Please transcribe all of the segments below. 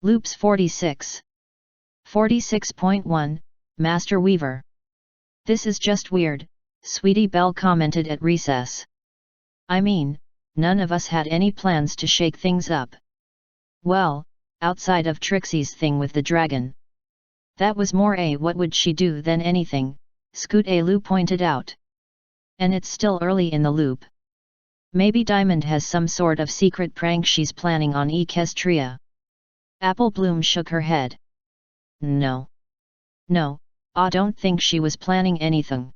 Loops 46. 46.1, Master Weaver. This is just weird, Sweetie Belle commented at recess. I mean, none of us had any plans to shake things up. Well, outside of Trixie's thing with the dragon. That was more a what would she do than anything, Scootaloo pointed out. And it's still early in the loop. Maybe Diamond has some sort of secret prank she's planning on Equestria. Apple Bloom shook her head. No. No, I don't think she was planning anything.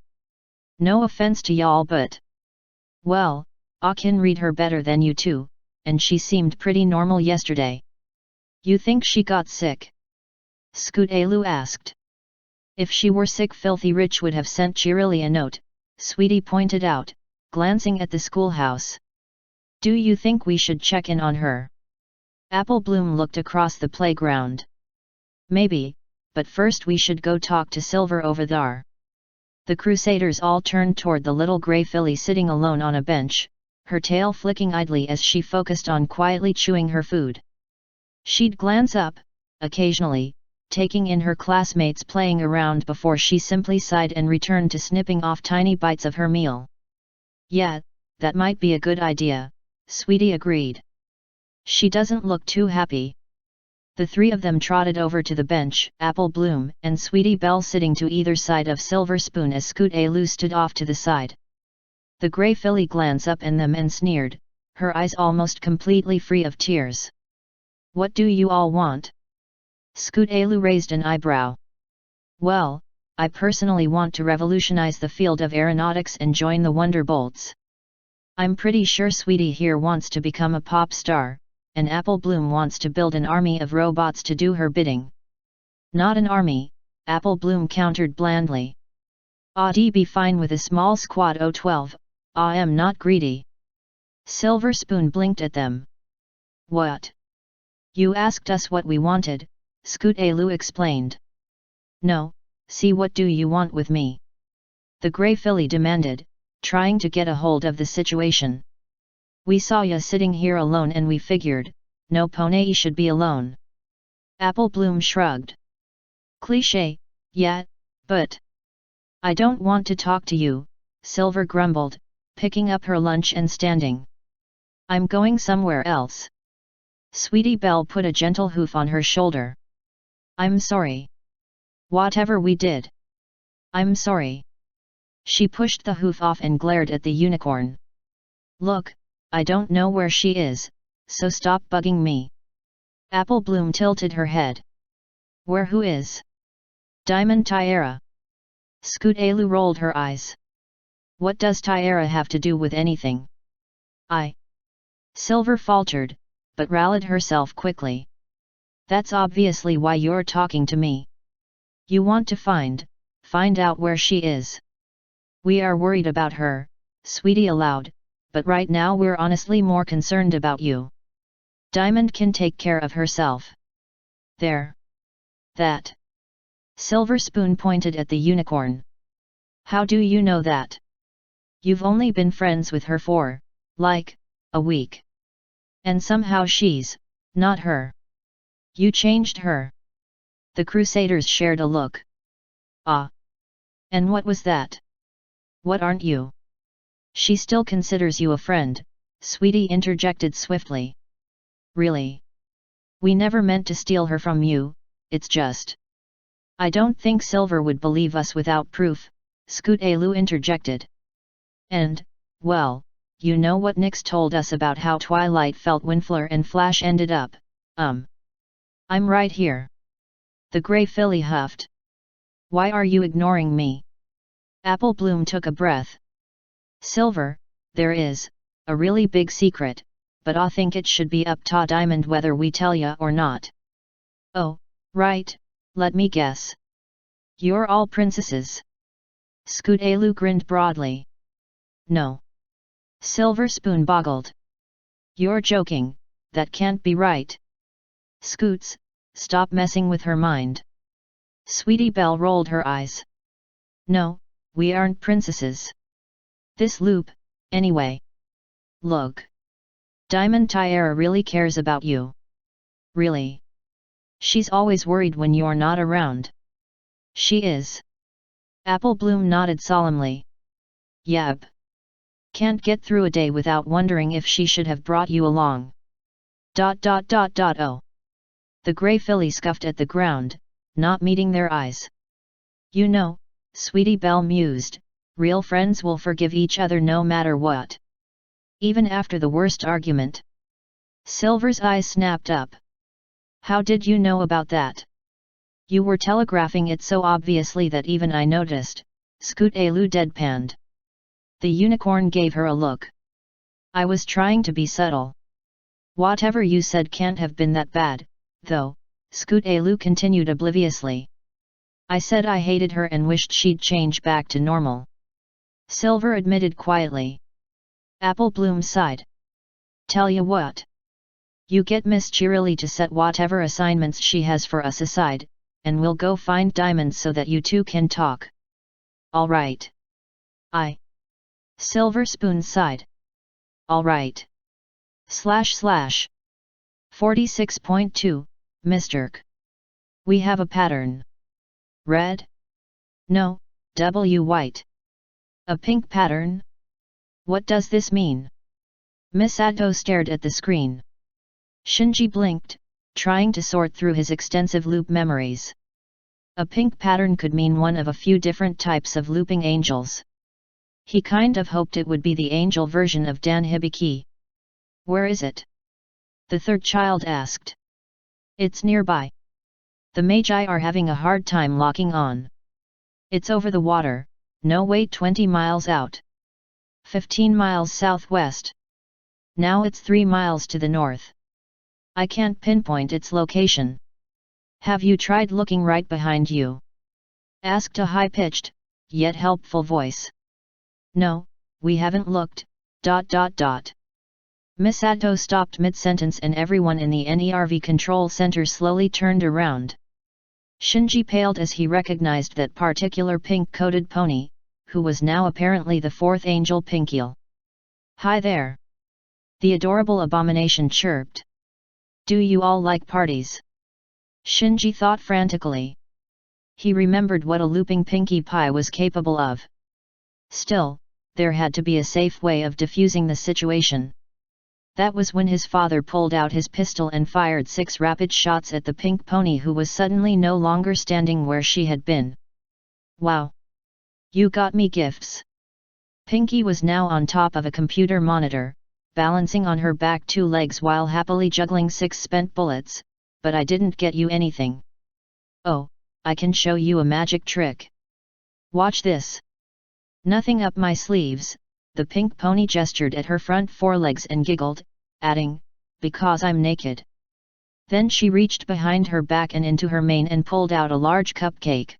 No offense to y'all, but... Well, I can read her better than you two, and she seemed pretty normal yesterday. You think she got sick? Scootaloo asked. If she were sick, Filthy Rich would have sent cheerily a note, Sweetie pointed out, glancing at the schoolhouse. Do you think we should check in on her? Apple Bloom looked across the playground. Maybe, but first we should go talk to Silver over there. The Crusaders all turned toward the little grey filly sitting alone on a bench, her tail flicking idly as she focused on quietly chewing her food. She'd glance up, occasionally, taking in her classmates playing around before she simply sighed and returned to snipping off tiny bites of her meal. Yeah, that might be a good idea, Sweetie agreed. She doesn't look too happy. The three of them trotted over to the bench, Apple Bloom and Sweetie Belle sitting to either side of Silver Spoon as Scootaloo stood off to the side. The grey filly glanced up at them and sneered, her eyes almost completely free of tears. What do you all want? Scootaloo raised an eyebrow. Well, I personally want to revolutionize the field of aeronautics and join the Wonderbolts. I'm pretty sure Sweetie here wants to become a pop star, and Apple Bloom wants to build an army of robots to do her bidding. Not an army, Apple Bloom countered blandly. I'd be fine with a small squad o 12, I am not greedy. Silver Spoon blinked at them. What? You asked us what we wanted, Scootaloo explained. No, see what do you want with me? The grey filly demanded, trying to get a hold of the situation. We saw ya sitting here alone and we figured, no pony should be alone. Apple Bloom shrugged. Cliché, yeah, but... I don't want to talk to you, Silver grumbled, picking up her lunch and standing. I'm going somewhere else. Sweetie Belle put a gentle hoof on her shoulder. I'm sorry. Whatever we did. I'm sorry. She pushed the hoof off and glared at the unicorn. Look, I don't know where she is, so stop bugging me. Apple Bloom tilted her head. Where who is? Diamond Tiara. Scootaloo rolled her eyes. What does Tiara have to do with anything? Silver faltered, but rallied herself quickly. That's obviously why you're talking to me. You want to find out where she is. We are worried about her, Sweetie allowed, but right now we're honestly more concerned about you. Diamond can take care of herself. There. That. Silver Spoon pointed at the unicorn. How do you know that? You've only been friends with her for, like, a week. And somehow she's, not her. You changed her. The Crusaders shared a look. Ah. And what was that? What aren't you? She still considers you a friend, Sweetie interjected swiftly. Really? We never meant to steal her from you, it's just... I don't think Silver would believe us without proof, Scootaloo interjected. And, well, you know what Nyx told us about how Twilight felt when Fleur and Flash ended up, I'm right here. The grey filly huffed. Why are you ignoring me? Apple Bloom took a breath. Silver, there is a really big secret, but I think it should be up to Diamond whether we tell ya or not. Oh, right, let me guess. You're all princesses. Scootaloo grinned broadly. No. Silver Spoon boggled. You're joking, that can't be right. Scoots, stop messing with her mind. Sweetie Belle rolled her eyes. No, we aren't princesses. This loop, anyway. Look. Diamond Tiara really cares about you. Really. She's always worried when you're not around. She is. Apple Bloom nodded solemnly. Yep. Can't get through a day without wondering if she should have brought you along. ... Oh. The grey filly scuffed at the ground, not meeting their eyes. You know, Sweetie Belle mused, real friends will forgive each other no matter what. Even after the worst argument. Silver's eyes snapped up. How did you know about that? You were telegraphing it so obviously that even I noticed, Scoot-Alu deadpanned. The unicorn gave her a look. I was trying to be subtle. Whatever you said can't have been that bad, though, Scoot-Alu continued obliviously. I said I hated her and wished she'd change back to normal. Silver admitted quietly. Apple Bloom sighed. Tell you what. You get Miss Cheerilee to set whatever assignments she has for us aside, and we'll go find diamonds so that you two can talk. All right. Silver Spoon sighed. All right. / 46.2, Mr. K. We have a pattern. Red? No, white. A pink pattern? What does this mean? Miss Atto stared at the screen. Shinji blinked, trying to sort through his extensive loop memories. A pink pattern could mean one of a few different types of looping angels. He kind of hoped it would be the angel version of Dan Hibiki. Where is it? The third child asked. It's nearby. The Magi are having a hard time locking on. It's over the water, no wait 20 miles out. 15 miles southwest. Now it's 3 miles to the north. I can't pinpoint its location. Have you tried looking right behind you? Asked a high-pitched, yet helpful voice. No, we haven't looked, ... Miss Atto stopped mid-sentence and everyone in the NERV control center slowly turned around. Shinji paled as he recognized that particular pink-coated pony, who was now apparently the fourth angel Pinkeel. Hi there! The adorable abomination chirped. Do you all like parties? Shinji thought frantically. He remembered what a looping Pinkie Pie was capable of. Still, there had to be a safe way of diffusing the situation. That was when his father pulled out his pistol and fired 6 rapid shots at the pink pony who was suddenly no longer standing where she had been. Wow! You got me gifts! Pinkie was now on top of a computer monitor, balancing on her back 2 legs while happily juggling 6 spent bullets, but I didn't get you anything. Oh, I can show you a magic trick. Watch this. Nothing up my sleeves, the pink pony gestured at her front forelegs and giggled, adding, because I'm naked. Then she reached behind her back and into her mane and pulled out a large cupcake.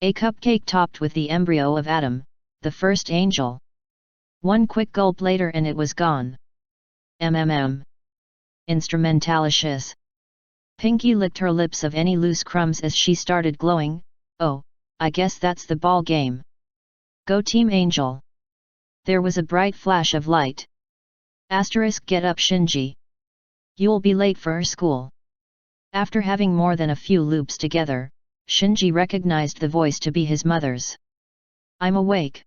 A cupcake topped with the embryo of Adam, the first angel. One quick gulp later and it was gone. Instrumentalicious. Pinkie licked her lips of any loose crumbs as she started glowing. Oh, I guess that's the ball game. Go Team Angel! There was a bright flash of light. Get up Shinji. You'll be late for school. After having more than a few loops together, Shinji recognized the voice to be his mother's. I'm awake.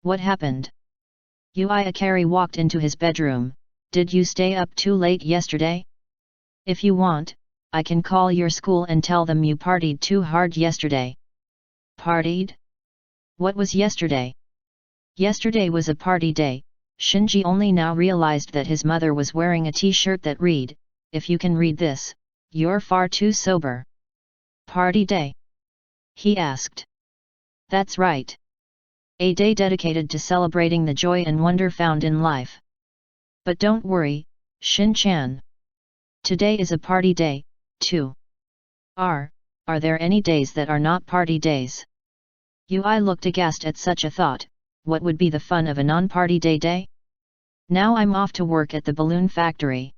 What happened? Akari walked into his bedroom. Did you stay up too late yesterday? If you want, I can call your school and tell them you partied too hard yesterday. Partied? What was yesterday? Yesterday was a party day. Shinji only now realized that his mother was wearing a t-shirt that read, if you can read this, you're far too sober. Party day? He asked. That's right. A day dedicated to celebrating the joy and wonder found in life. But don't worry, Shin-chan. Today is a party day, too. Are there any days that are not party days? Ui looked aghast at such a thought. What would be the fun of a non-party day? Now I'm off to work at the balloon factory.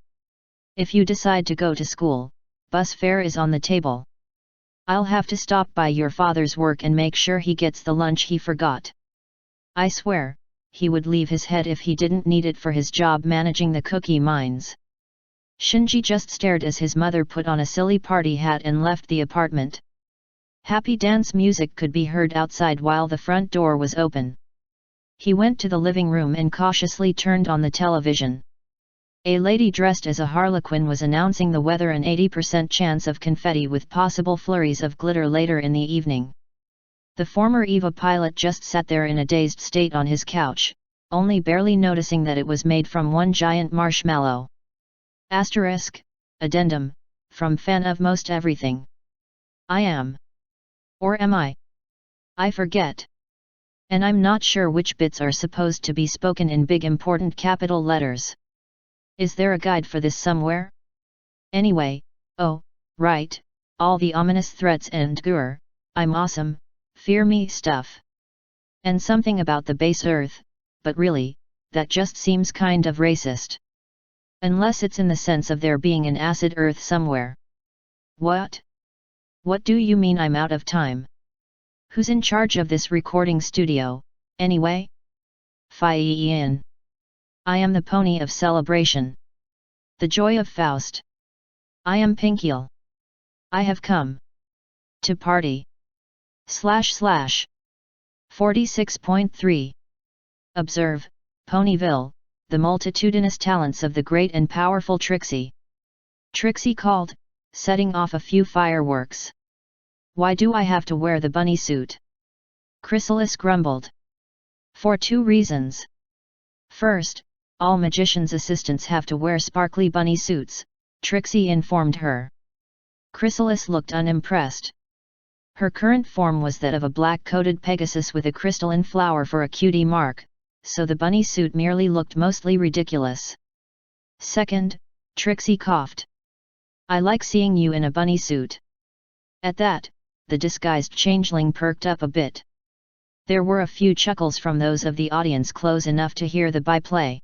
If you decide to go to school, bus fare is on the table. I'll have to stop by your father's work and make sure he gets the lunch he forgot. I swear, he would leave his head if he didn't need it for his job managing the cookie mines. Shinji just stared as his mother put on a silly party hat and left the apartment. Happy dance music could be heard outside while the front door was open. He went to the living room and cautiously turned on the television. A lady dressed as a harlequin was announcing the weather, an 80% chance of confetti with possible flurries of glitter later in the evening. The former EVA pilot just sat there in a dazed state on his couch, only barely noticing that it was made from one giant marshmallow. Addendum, from fan of most everything. I am. Or am I? I forget. And I'm not sure which bits are supposed to be spoken in big important capital letters. Is there a guide for this somewhere? Anyway, oh, right, all the ominous threats and grr, I'm awesome, fear me stuff. And something about the base Earth, but really, that just seems kind of racist. Unless it's in the sense of there being an acid Earth somewhere. What? What do you mean I'm out of time? Who's in charge of this recording studio, anyway? Fie-in. I am the pony of celebration. The joy of Faust. I am Pinkiel. I have come. To party. / 46.3. Observe, Ponyville, the multitudinous talents of the great and powerful Trixie. Trixie called, setting off a few fireworks. Why do I have to wear the bunny suit? Chrysalis grumbled. For 2 reasons. First, all magicians' assistants have to wear sparkly bunny suits, Trixie informed her. Chrysalis looked unimpressed. Her current form was that of a black-coated Pegasus with a crystalline flower for a cutie mark, so the bunny suit merely looked mostly ridiculous. Second, Trixie coughed. I like seeing you in a bunny suit. At that, the disguised changeling perked up a bit. There were a few chuckles from those of the audience close enough to hear the byplay.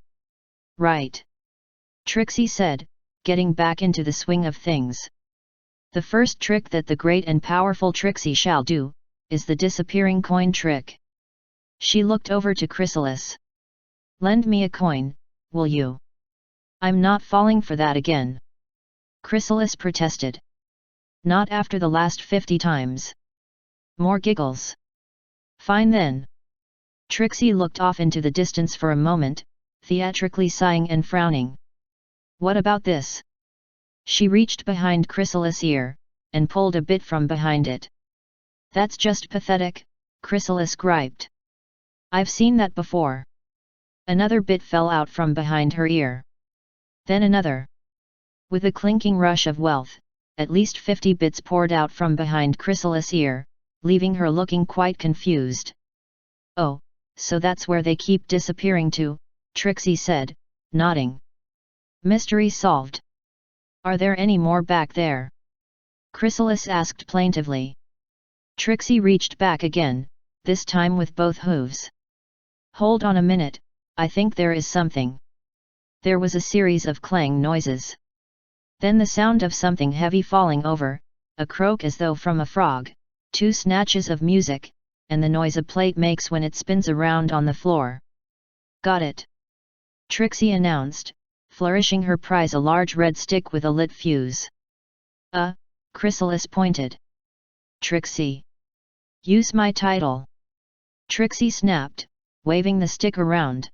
Right. Trixie said, getting back into the swing of things. The first trick that the great and powerful Trixie shall do, is the disappearing coin trick. She looked over to Chrysalis. Lend me a coin, will you? I'm not falling for that again. Chrysalis protested. Not after the last 50 times. More giggles. Fine then. Trixie looked off into the distance for a moment, theatrically sighing and frowning. What about this? She reached behind Chrysalis' ear, and pulled a bit from behind it. That's just pathetic, Chrysalis griped. I've seen that before. Another bit fell out from behind her ear. Then another. With a clinking rush of wealth, at least 50 bits poured out from behind Chrysalis' ear, leaving her looking quite confused. Oh, so that's where they keep disappearing to, Trixie said, nodding. Mystery solved. Are there any more back there? Chrysalis asked plaintively. Trixie reached back again, this time with both hooves. Hold on a minute, I think there is something. There was a series of clang noises. Then the sound of something heavy falling over, a croak as though from a frog, 2 snatches of music, and the noise a plate makes when it spins around on the floor. Got it. Trixie announced, flourishing her prize, a large red stick with a lit fuse. Chrysalis pointed. Trixie. Use my title. Trixie snapped, waving the stick around.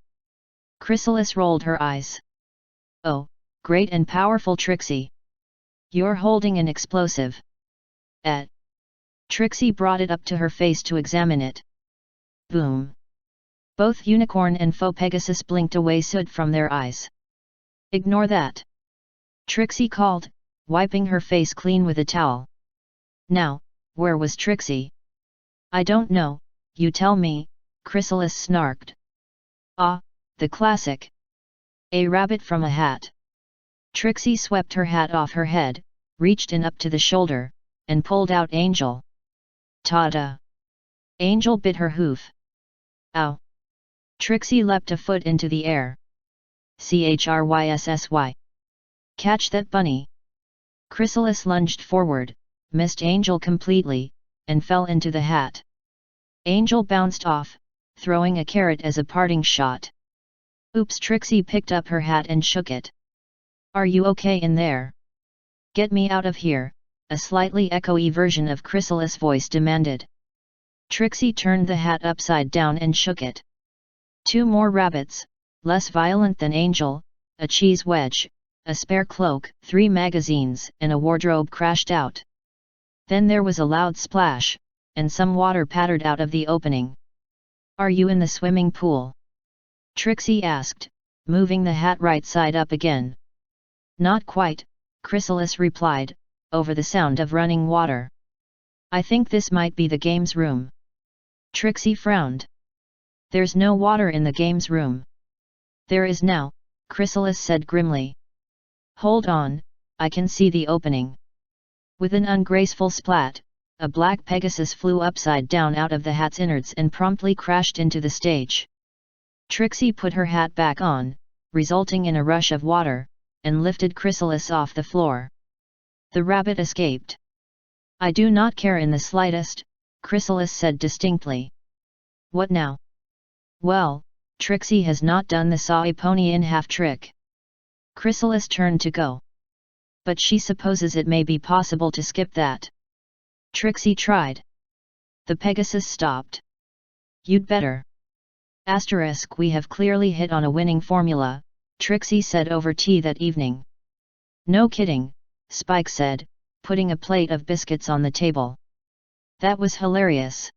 Chrysalis rolled her eyes. Oh, great and powerful Trixie. You're holding an explosive. Trixie brought it up to her face to examine it. Boom. Both Unicorn and Faux Pegasus blinked away soot from their eyes. Ignore that. Trixie called, wiping her face clean with a towel. Now, where was Trixie? I don't know, you tell me, Chrysalis snarked. Ah, the classic. A rabbit from a hat. Trixie swept her hat off her head, reached in up to the shoulder, and pulled out Angel. Ta-da! Angel bit her hoof. Ow! Trixie leapt a foot into the air. Chryssy. Catch that bunny! Chrysalis lunged forward, missed Angel completely, and fell into the hat. Angel bounced off, throwing a carrot as a parting shot. Oops! Trixie picked up her hat and shook it. Are you okay in there? Get me out of here, a slightly echoey version of Chrysalis' voice demanded. Trixie turned the hat upside down and shook it. 2 more rabbits, less violent than Angel, a cheese wedge, a spare cloak, 3 magazines, and a wardrobe crashed out. Then there was a loud splash, and some water pattered out of the opening. Are you in the swimming pool? Trixie asked, moving the hat right side up again. Not quite, Chrysalis replied, over the sound of running water. I think this might be the games room. Trixie frowned. There's no water in the games room. There is now, Chrysalis said grimly. Hold on, I can see the opening. With an ungraceful splat, a black Pegasus flew upside down out of the hat's innards and promptly crashed into the stage. Trixie put her hat back on, resulting in a rush of water, and lifted Chrysalis off the floor. The rabbit escaped. I do not care in the slightest, Chrysalis said distinctly. What now? Well, Trixie has not done the saw a pony in half trick. Chrysalis turned to go. But she supposes it may be possible to skip that. Trixie tried. The Pegasus stopped. You'd better. Asterisk, we have clearly hit on a winning formula, Trixie said over tea that evening. No kidding, Spike said, putting a plate of biscuits on the table. That was hilarious.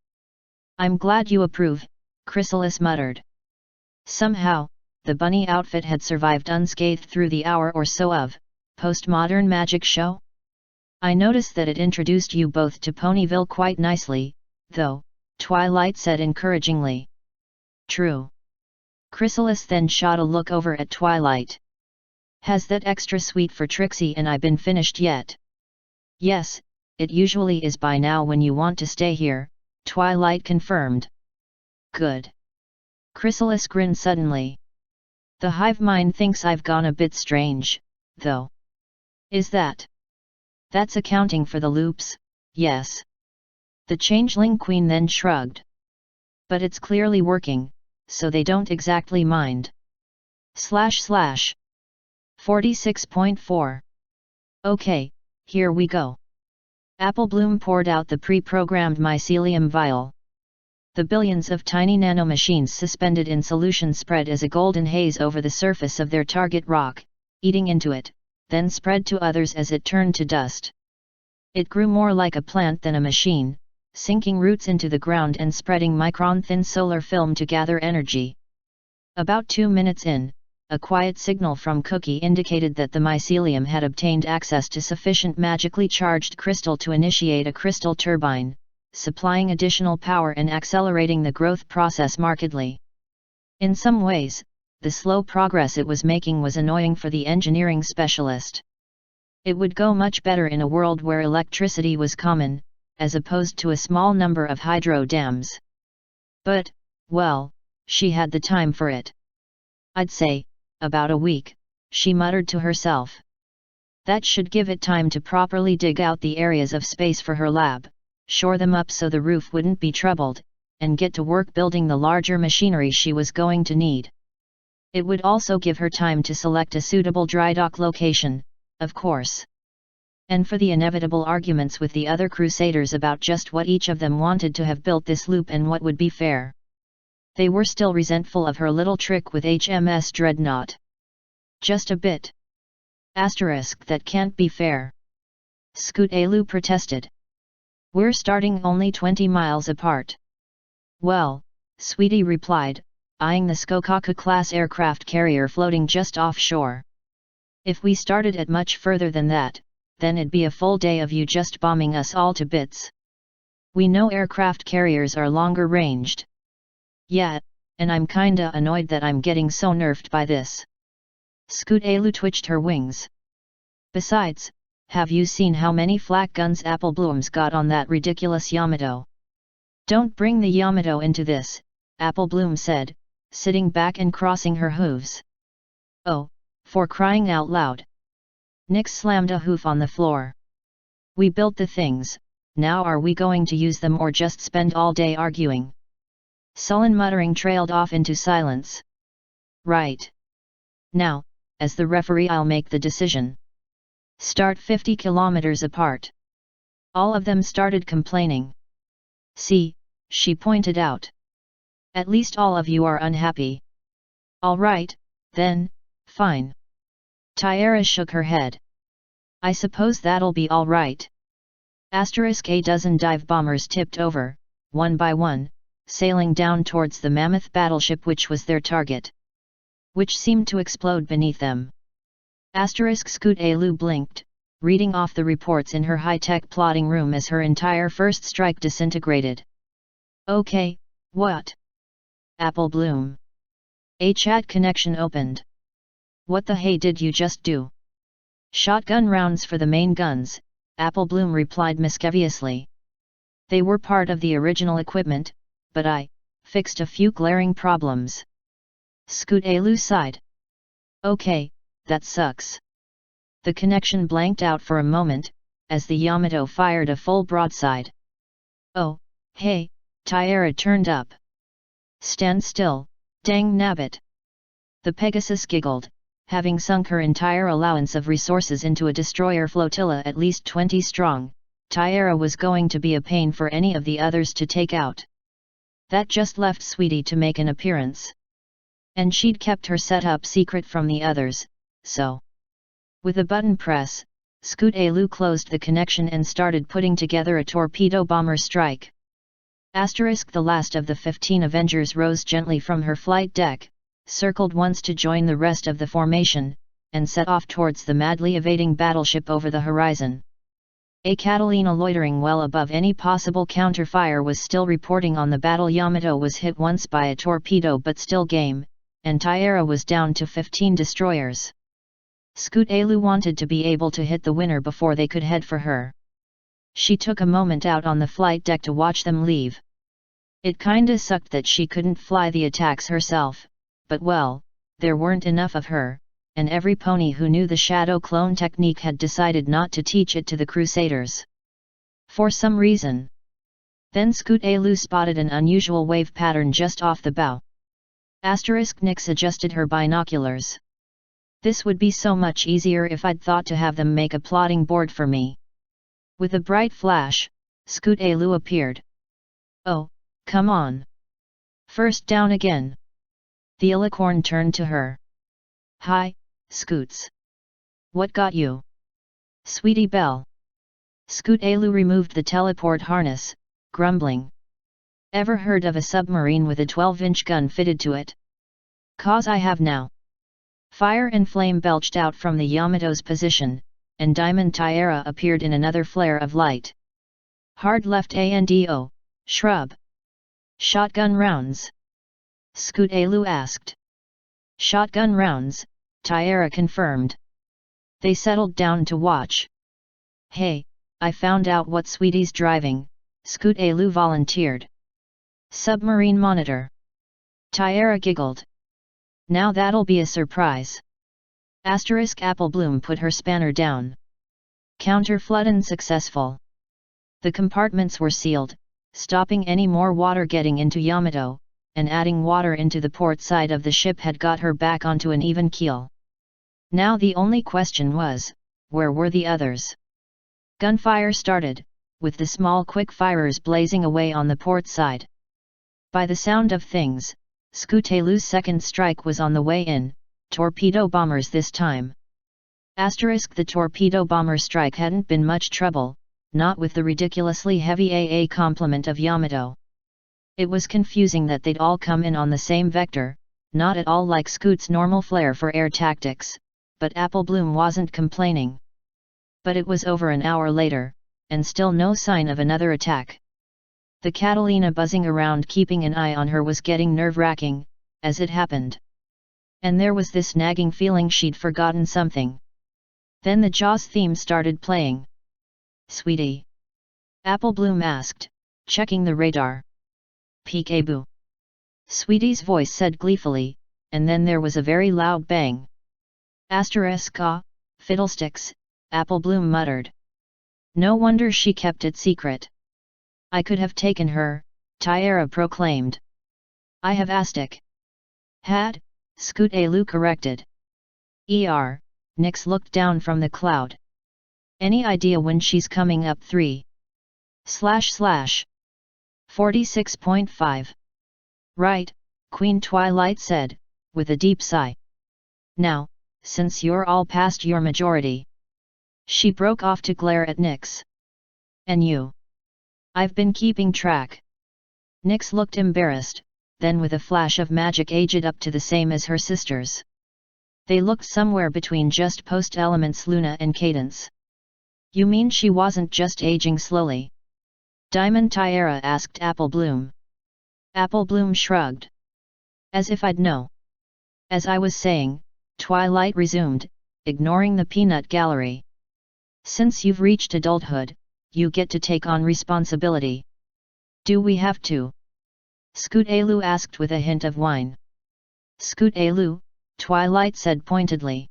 I'm glad you approve, Chrysalis muttered. Somehow, the bunny outfit had survived unscathed through the hour or so of postmodern magic show. I noticed that it introduced you both to Ponyville quite nicely, though, Twilight said encouragingly. True. Chrysalis then shot a look over at Twilight. Has that extra sweet for Trixie and I been finished yet? Yes, it usually is by now when you want to stay here, Twilight confirmed. Good. Chrysalis grinned suddenly. The hive mind thinks I've gone a bit strange, though. Is that? That's accounting for the loops, yes. The changeling queen then shrugged. But it's clearly working, so they don't exactly mind. / 46.4. Okay, here we go. Apple Bloom poured out the pre-programmed mycelium vial. The billions of tiny nanomachines suspended in solution spread as a golden haze over the surface of their target rock, eating into it, then spread to others as it turned to dust. It grew more like a plant than a machine, sinking roots into the ground and spreading micron-thin solar film to gather energy. About 2 minutes in, a quiet signal from Cookie indicated that the mycelium had obtained access to sufficient magically charged crystal to initiate a crystal turbine, supplying additional power and accelerating the growth process markedly. In some ways, the slow progress it was making was annoying for the engineering specialist. It would go much better in a world where electricity was common, as opposed to a small number of hydro dams. But, well, she had the time for it. I'd say, about a week, she muttered to herself. That should give it time to properly dig out the areas of space for her lab, shore them up so the roof wouldn't be troubled, and get to work building the larger machinery she was going to need. It would also give her time to select a suitable dry dock location, of course. And for the inevitable arguments with the other Crusaders about just what each of them wanted to have built this loop and what would be fair. They were still resentful of her little trick with HMS Dreadnought. Just a bit. Asterisk, that can't be fair. Scoot-Alu protested. We're starting only 20 miles apart. Well, Sweetie replied, eyeing the Skokaku-class aircraft carrier floating just offshore. If we started at much further than that, then it'd be a full day of you just bombing us all to bits. We know aircraft carriers are longer ranged. Yeah, and I'm kinda annoyed that I'm getting so nerfed by this. Scoot-Alu twitched her wings. Besides, have you seen how many flak guns Apple Bloom's got on that ridiculous Yamato? Don't bring the Yamato into this, Apple Bloom said, sitting back and crossing her hooves. Oh, for crying out loud. Nyx slammed a hoof on the floor. We built the things, now are we going to use them or just spend all day arguing? Sullen muttering trailed off into silence. Right. Now, as the referee I'll make the decision. Start 50 kilometers apart. All of them started complaining. See, she pointed out. At least all of you are unhappy. All right, then, fine. Tyara shook her head. I suppose that'll be all right. A dozen dive bombers tipped over, one by one, sailing down towards the mammoth battleship which was their target, which seemed to explode beneath them. Scoot Alu blinked, reading off the reports in her high-tech plotting room as her entire first strike disintegrated. Okay, what? Apple Bloom. A chat connection opened. What the hey did you just do? Shotgun rounds for the main guns, Apple Bloom replied mischievously. They were part of the original equipment, but I fixed a few glaring problems. Scoot Alu sighed. Okay, that sucks. The connection blanked out for a moment, as the Yamato fired a full broadside. Oh, hey, Tyara turned up. Stand still, dang nabbit. The Pegasus giggled, having sunk her entire allowance of resources into a destroyer flotilla at least 20 strong. Tyara was going to be a pain for any of the others to take out. That just left Sweetie to make an appearance. And she'd kept her setup secret from the others, so. With a button press, Scoot Alu closed the connection and started putting together a torpedo bomber strike. The last of the 15 Avengers rose gently from her flight deck, circled once to join the rest of the formation, and set off towards the madly evading battleship over the horizon. A Catalina loitering well above any possible counterfire was still reporting on the battle. Yamato was hit once by a torpedo but still game, and Tyara was down to 15 destroyers. Scoot Alu wanted to be able to hit the winner before they could head for her. She took a moment out on the flight deck to watch them leave. It kinda sucked that she couldn't fly the attacks herself, but well, there weren't enough of her, and every pony who knew the shadow clone technique had decided not to teach it to the Crusaders. For some reason. Then Scoot Alu spotted an unusual wave pattern just off the bow. Nix adjusted her binoculars. This would be so much easier if I'd thought to have them make a plotting board for me. With a bright flash, Scoot Alu appeared. Oh, come on. First down again. The Alicorn turned to her. Hi, Scoots. What got you? Sweetie Belle. Scoot Alu removed the teleport harness, grumbling. Ever heard of a submarine with a 12-inch gun fitted to it? 'Cause I have now. Fire and flame belched out from the Yamato's position, and Diamond Tyara appeared in another flare of light. Hard left Ando, shrub. Shotgun rounds? Scoot Alu asked. Shotgun rounds, Tyara confirmed. They settled down to watch. Hey, I found out what Sweetie's driving, Scoot Alu volunteered. Submarine Monitor. Tyara giggled. Now that'll be a surprise. Apple Bloom put her spanner down. Counter flooding successful. The compartments were sealed, stopping any more water getting into Yamato, and adding water into the port side of the ship had got her back onto an even keel. Now the only question was, where were the others? Gunfire started, with the small quick-firers blazing away on the port side. By the sound of things, Scoot Alu's second strike was on the way in, torpedo bombers this time. The torpedo bomber strike hadn't been much trouble, not with the ridiculously heavy AA complement of Yamato. It was confusing that they'd all come in on the same vector, not at all like Scoot's normal flair for air tactics, but Apple Bloom wasn't complaining. But it was over an hour later, and still no sign of another attack. The Catalina buzzing around keeping an eye on her was getting nerve-wracking, as it happened. And there was this nagging feeling she'd forgotten something. Then the Jaws theme started playing. Sweetie? Apple Bloom asked, checking the radar. Peekaboo. Sweetie's voice said gleefully, and then there was a very loud bang. Fiddlesticks, Apple Bloom muttered. No wonder she kept it secret. I could have taken her, Tyara proclaimed. I have Had, Scoot Alu corrected. Nyx looked down from the cloud. Any idea when she's coming up 3/46.5. Right, Queen Twilight said, with a deep sigh. Now, since you're all past your majority. She broke off to glare at Nyx. And you? I've been keeping track. Nyx looked embarrassed, then with a flash of magic aged up to the same as her sisters. They looked somewhere between just post-elements Luna and Cadence. You mean she wasn't just aging slowly? Diamond Tiara asked Apple Bloom. Apple Bloom shrugged. As if I'd know. As I was saying, Twilight resumed, ignoring the peanut gallery. Since you've reached adulthood, you get to take on responsibility. Do we have to? Scoot-Alu asked with a hint of whine. Scoot-Alu, Twilight said pointedly.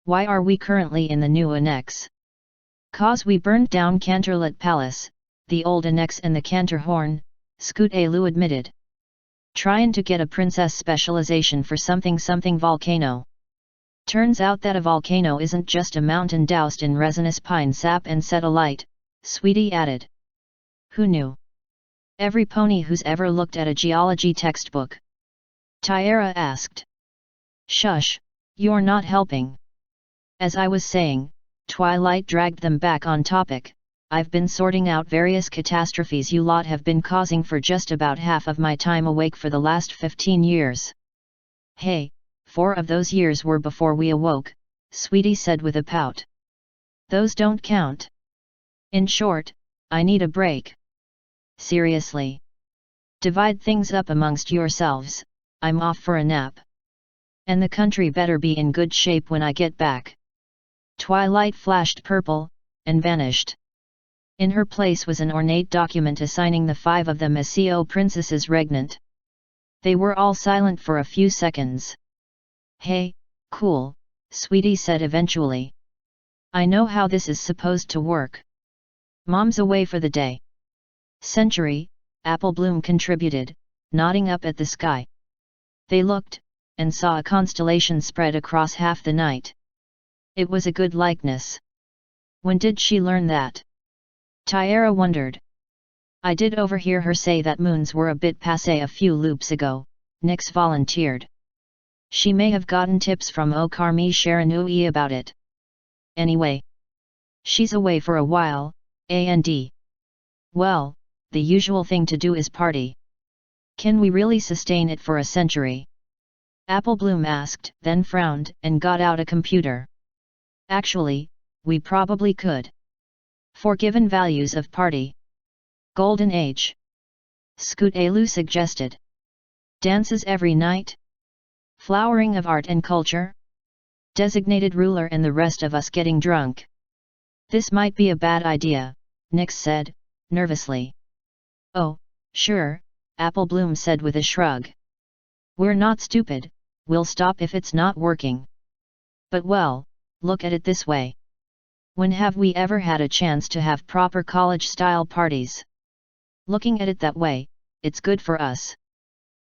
Why are we currently in the new annex? Cause we burned down Canterlot Palace, the old annex and the Canterhorn, Scoot-Alu admitted. Tryin' to get a princess specialization for something volcano. Turns out that a volcano isn't just a mountain doused in resinous pine sap and set alight, Sweetie added. Who knew? Every pony who's ever looked at a geology textbook. Tiara asked. Shush, you're not helping. As I was saying, Twilight dragged them back on topic. I've been sorting out various catastrophes you lot have been causing for just about half of my time awake for the last 15 years. Hey, 4 of those years were before we awoke, Sweetie said with a pout. Those don't count. In short, I need a break. Seriously. Divide things up amongst yourselves, I'm off for a nap. And the country better be in good shape when I get back. Twilight flashed purple, and vanished. In her place was an ornate document assigning the 5 of them as CO princesses regnant. They were all silent for a few seconds. Hey, cool, Sweetie said eventually. I know how this is supposed to work. Mom's away for the day. Century, Apple Bloom contributed, nodding up at the sky. They looked, and saw a constellation spread across half the night. It was a good likeness. When did she learn that? Tiara wondered. I did overhear her say that moons were a bit passé a few loops ago, Nyx volunteered. She may have gotten tips from Okarmi Sharanui about it. Anyway. She's away for a while, and well, the usual thing to do is party. Can we really sustain it for a century? Apple Bloom asked, then frowned, and got out a computer. Actually, we probably could. For given values of party. Golden Age. Scoot-Alu suggested. Dances every night? Flowering of art and culture? Designated ruler and the rest of us getting drunk. This might be a bad idea, Nyx said, nervously. Oh, sure, Apple Bloom said with a shrug. We're not stupid, we'll stop if it's not working. But well, look at it this way. When have we ever had a chance to have proper college-style parties? Looking at it that way, it's good for us.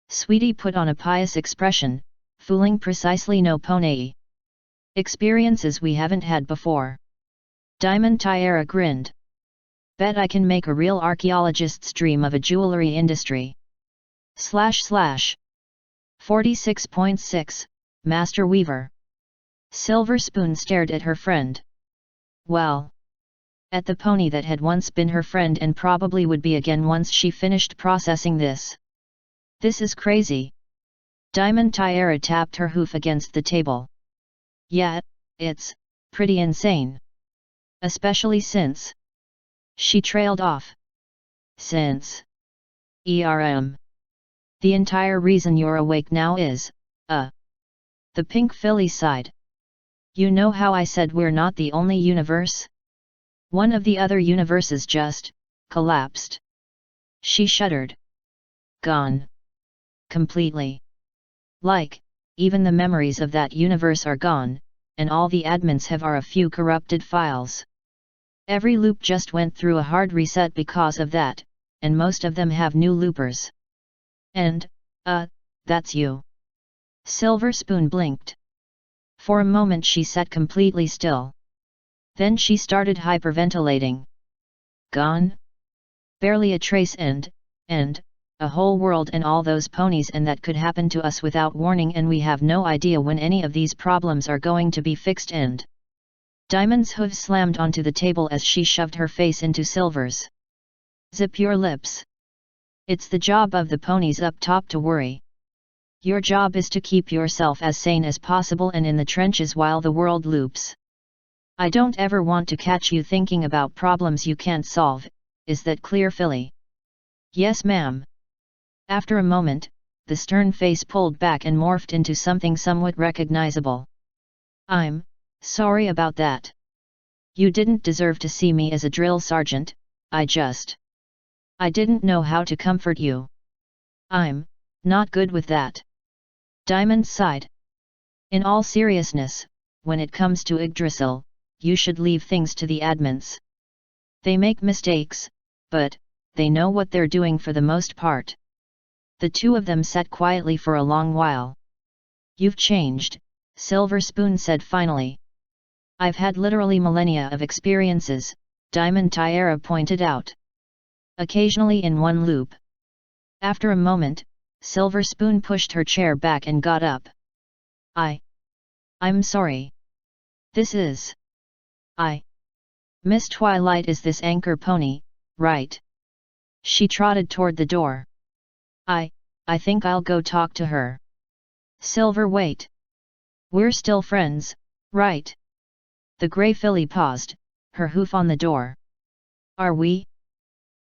Sweetie put on a pious expression, fooling precisely no pony. Experiences we haven't had before. Diamond Tiara grinned. Bet I can make a real archaeologist's dream of a jewelry industry. / 46.6, Master Weaver. Silver Spoon stared at her friend. Well. At the pony that had once been her friend and probably would be again once she finished processing this. This is crazy. Diamond Tiara tapped her hoof against the table. Yeah, it's pretty insane. Especially since. She trailed off. Since. The entire reason you're awake now is, The pink filly sighed. You know how I said we're not the only universe? One of the other universes just collapsed. She shuddered. Gone. Completely. Like, even the memories of that universe are gone, and all the admins have are a few corrupted files. Every loop just went through a hard reset because of that, and most of them have new loopers. And, that's you. Silver Spoon blinked. For a moment she sat completely still. Then she started hyperventilating. Gone? Barely a trace and, a whole world and all those ponies, and that could happen to us without warning, and we have no idea when any of these problems are going to be fixed. And Diamond's hooves slammed onto the table as she shoved her face into Silver's. Zip your lips. It's the job of the ponies up top to worry. Your job is to keep yourself as sane as possible and in the trenches while the world loops. I don't ever want to catch you thinking about problems you can't solve, is that clear, filly? Yes, ma'am. After a moment, the stern face pulled back and morphed into something somewhat recognizable. I'm sorry about that. You didn't deserve to see me as a drill sergeant, I didn't know how to comfort you. I'm not good with that. Diamond sighed. In all seriousness, when it comes to Yggdrasil, you should leave things to the admins. They make mistakes, but they know what they're doing for the most part. The two of them sat quietly for a long while. You've changed, Silver Spoon said finally. I've had literally millennia of experiences, Diamond Tiara pointed out. Occasionally in one loop. After a moment, Silver Spoon pushed her chair back and got up. I'm sorry. This is... Miss Twilight is this anchor pony, right? She trotted toward the door. I think I'll go talk to her. Silver, wait. We're still friends, right? The grey filly paused, her hoof on the door. Are we?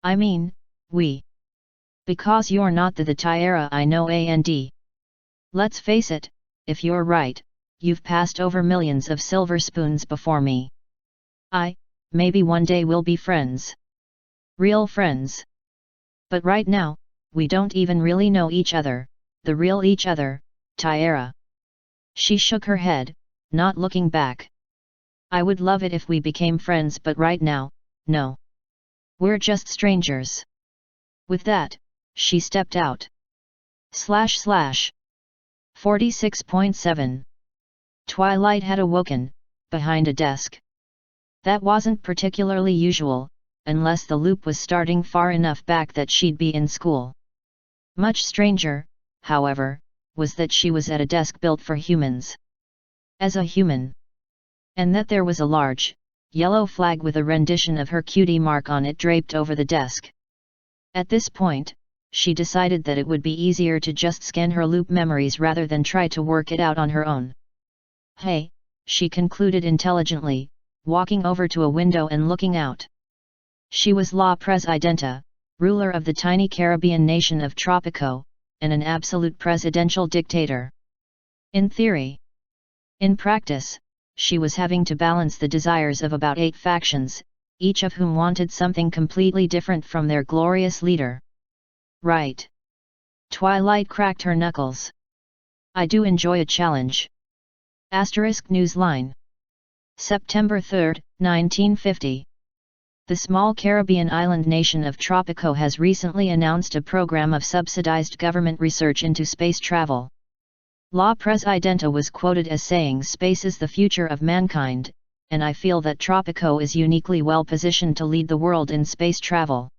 I mean, we. Because you're not the Tiara I know, and let's face it, if you're right, you've passed over millions of Silver Spoons before me. Maybe one day we'll be friends. Real friends. But right now, we don't even really know each other, the real each other, Tiara. She shook her head, not looking back. I would love it if we became friends, but right now, no. We're just strangers. With that, she stepped out. / 46.7. Twilight had awoken, behind a desk. That wasn't particularly usual, unless the loop was starting far enough back that she'd be in school. Much stranger, however, was that she was at a desk built for humans. As a human. And that there was a large, yellow flag with a rendition of her cutie mark on it draped over the desk. At this point, she decided that it would be easier to just scan her loop memories rather than try to work it out on her own. Hey, she concluded intelligently, walking over to a window and looking out. She was La Presidenta, ruler of the tiny Caribbean nation of Tropico, and an absolute presidential dictator. In theory. In practice, she was having to balance the desires of about 8 factions, each of whom wanted something completely different from their glorious leader. Right. Twilight cracked her knuckles. I do enjoy a challenge. * Newsline. September 3, 1950. The small Caribbean island nation of Tropico has recently announced a program of subsidized government research into space travel. La Presidenta was quoted as saying, "Space is the future of mankind, and I feel that Tropico is uniquely well positioned to lead the world in space travel."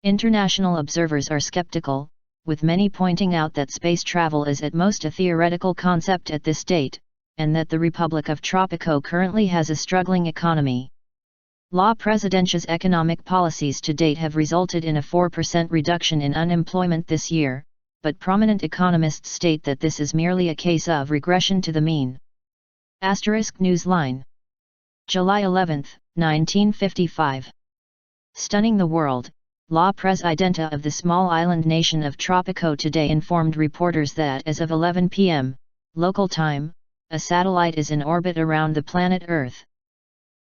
International observers are skeptical, with many pointing out that space travel is at most a theoretical concept at this date, and that the Republic of Tropico currently has a struggling economy. La Presidenta's economic policies to date have resulted in a 4% reduction in unemployment this year, but prominent economists state that this is merely a case of regression to the mean. Newsline. July 11, 1955. Stunning the world, La Presidenta of the small island nation of Tropico today informed reporters that as of 11 p.m., local time, a satellite is in orbit around the planet Earth.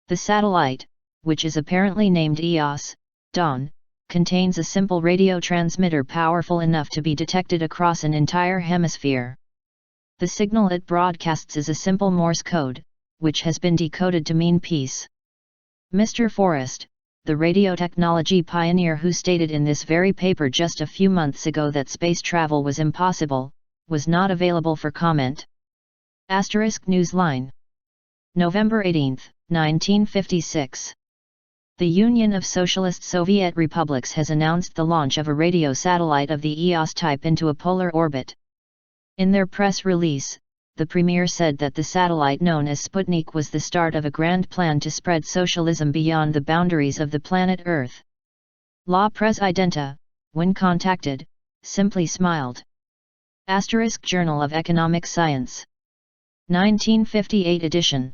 The satellite, which is apparently named EOS, Dawn, contains a simple radio transmitter powerful enough to be detected across an entire hemisphere. The signal it broadcasts is a simple Morse code, which has been decoded to mean peace. Mr. Forrest, the radio technology pioneer who stated in this very paper just a few months ago that space travel was impossible, was not available for comment. * Newsline. November 18, 1956. The Union of Socialist Soviet Republics has announced the launch of a radio satellite of the EOS type into a polar orbit. In their press release, the premier said that the satellite known as Sputnik was the start of a grand plan to spread socialism beyond the boundaries of the planet Earth. La Presidenta, when contacted, simply smiled. Journal of Economic Science. 1958 edition.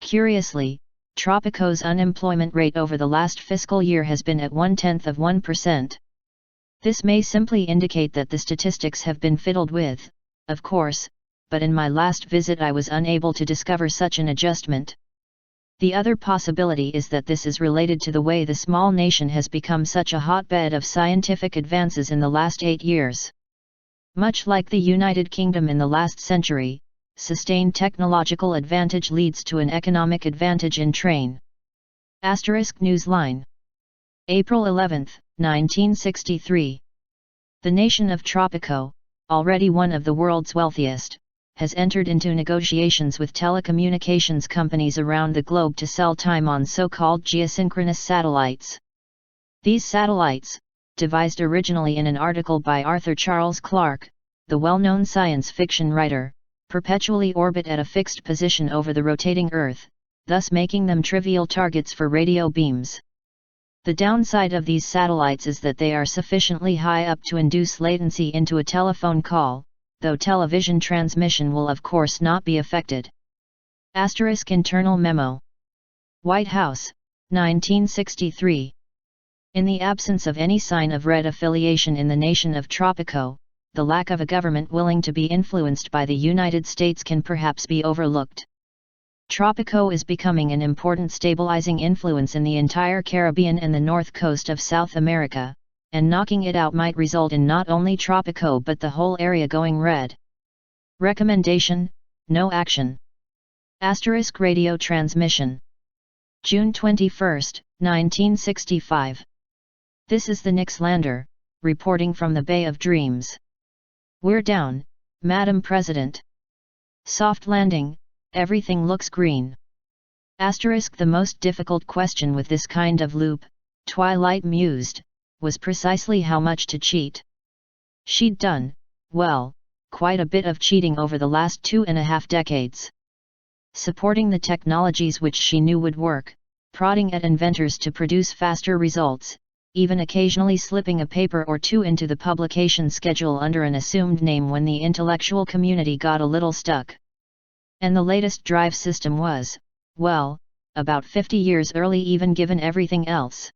Curiously, Tropico's unemployment rate over the last fiscal year has been at 0.1%. This may simply indicate that the statistics have been fiddled with, of course, but in my last visit I was unable to discover such an adjustment. The other possibility is that this is related to the way the small nation has become such a hotbed of scientific advances in the last 8 years. Much like the United Kingdom in the last century, sustained technological advantage leads to an economic advantage in train. Newsline. April 11, 1963. The nation of Tropico, already one of the world's wealthiest, has entered into negotiations with telecommunications companies around the globe to sell time on so-called geosynchronous satellites. These satellites, devised originally in an article by Arthur Charles Clarke, the well-known science fiction writer, perpetually orbit at a fixed position over the rotating Earth, thus making them trivial targets for radio beams. The downside of these satellites is that they are sufficiently high up to induce latency into a telephone call, though television transmission will of course not be affected. Internal memo. White House, 1963. In the absence of any sign of red affiliation in the nation of Tropico, the lack of a government willing to be influenced by the United States can perhaps be overlooked. Tropico is becoming an important stabilizing influence in the entire Caribbean and the north coast of South America, and knocking it out might result in not only Tropico but the whole area going red. Recommendation: no action. Radio transmission. June 21, 1965. This is the Nixlander, reporting from the Bay of Dreams. We're down, Madam President. Soft landing, everything looks green. The most difficult question with this kind of loop, Twilight mused, was precisely how much to cheat. She'd done, well, quite a bit of cheating over the last 2.5 decades. Supporting the technologies which she knew would work, prodding at inventors to produce faster results, even occasionally slipping a paper or two into the publication schedule under an assumed name when the intellectual community got a little stuck. And the latest drive system was, well, about 50 years early even given everything else.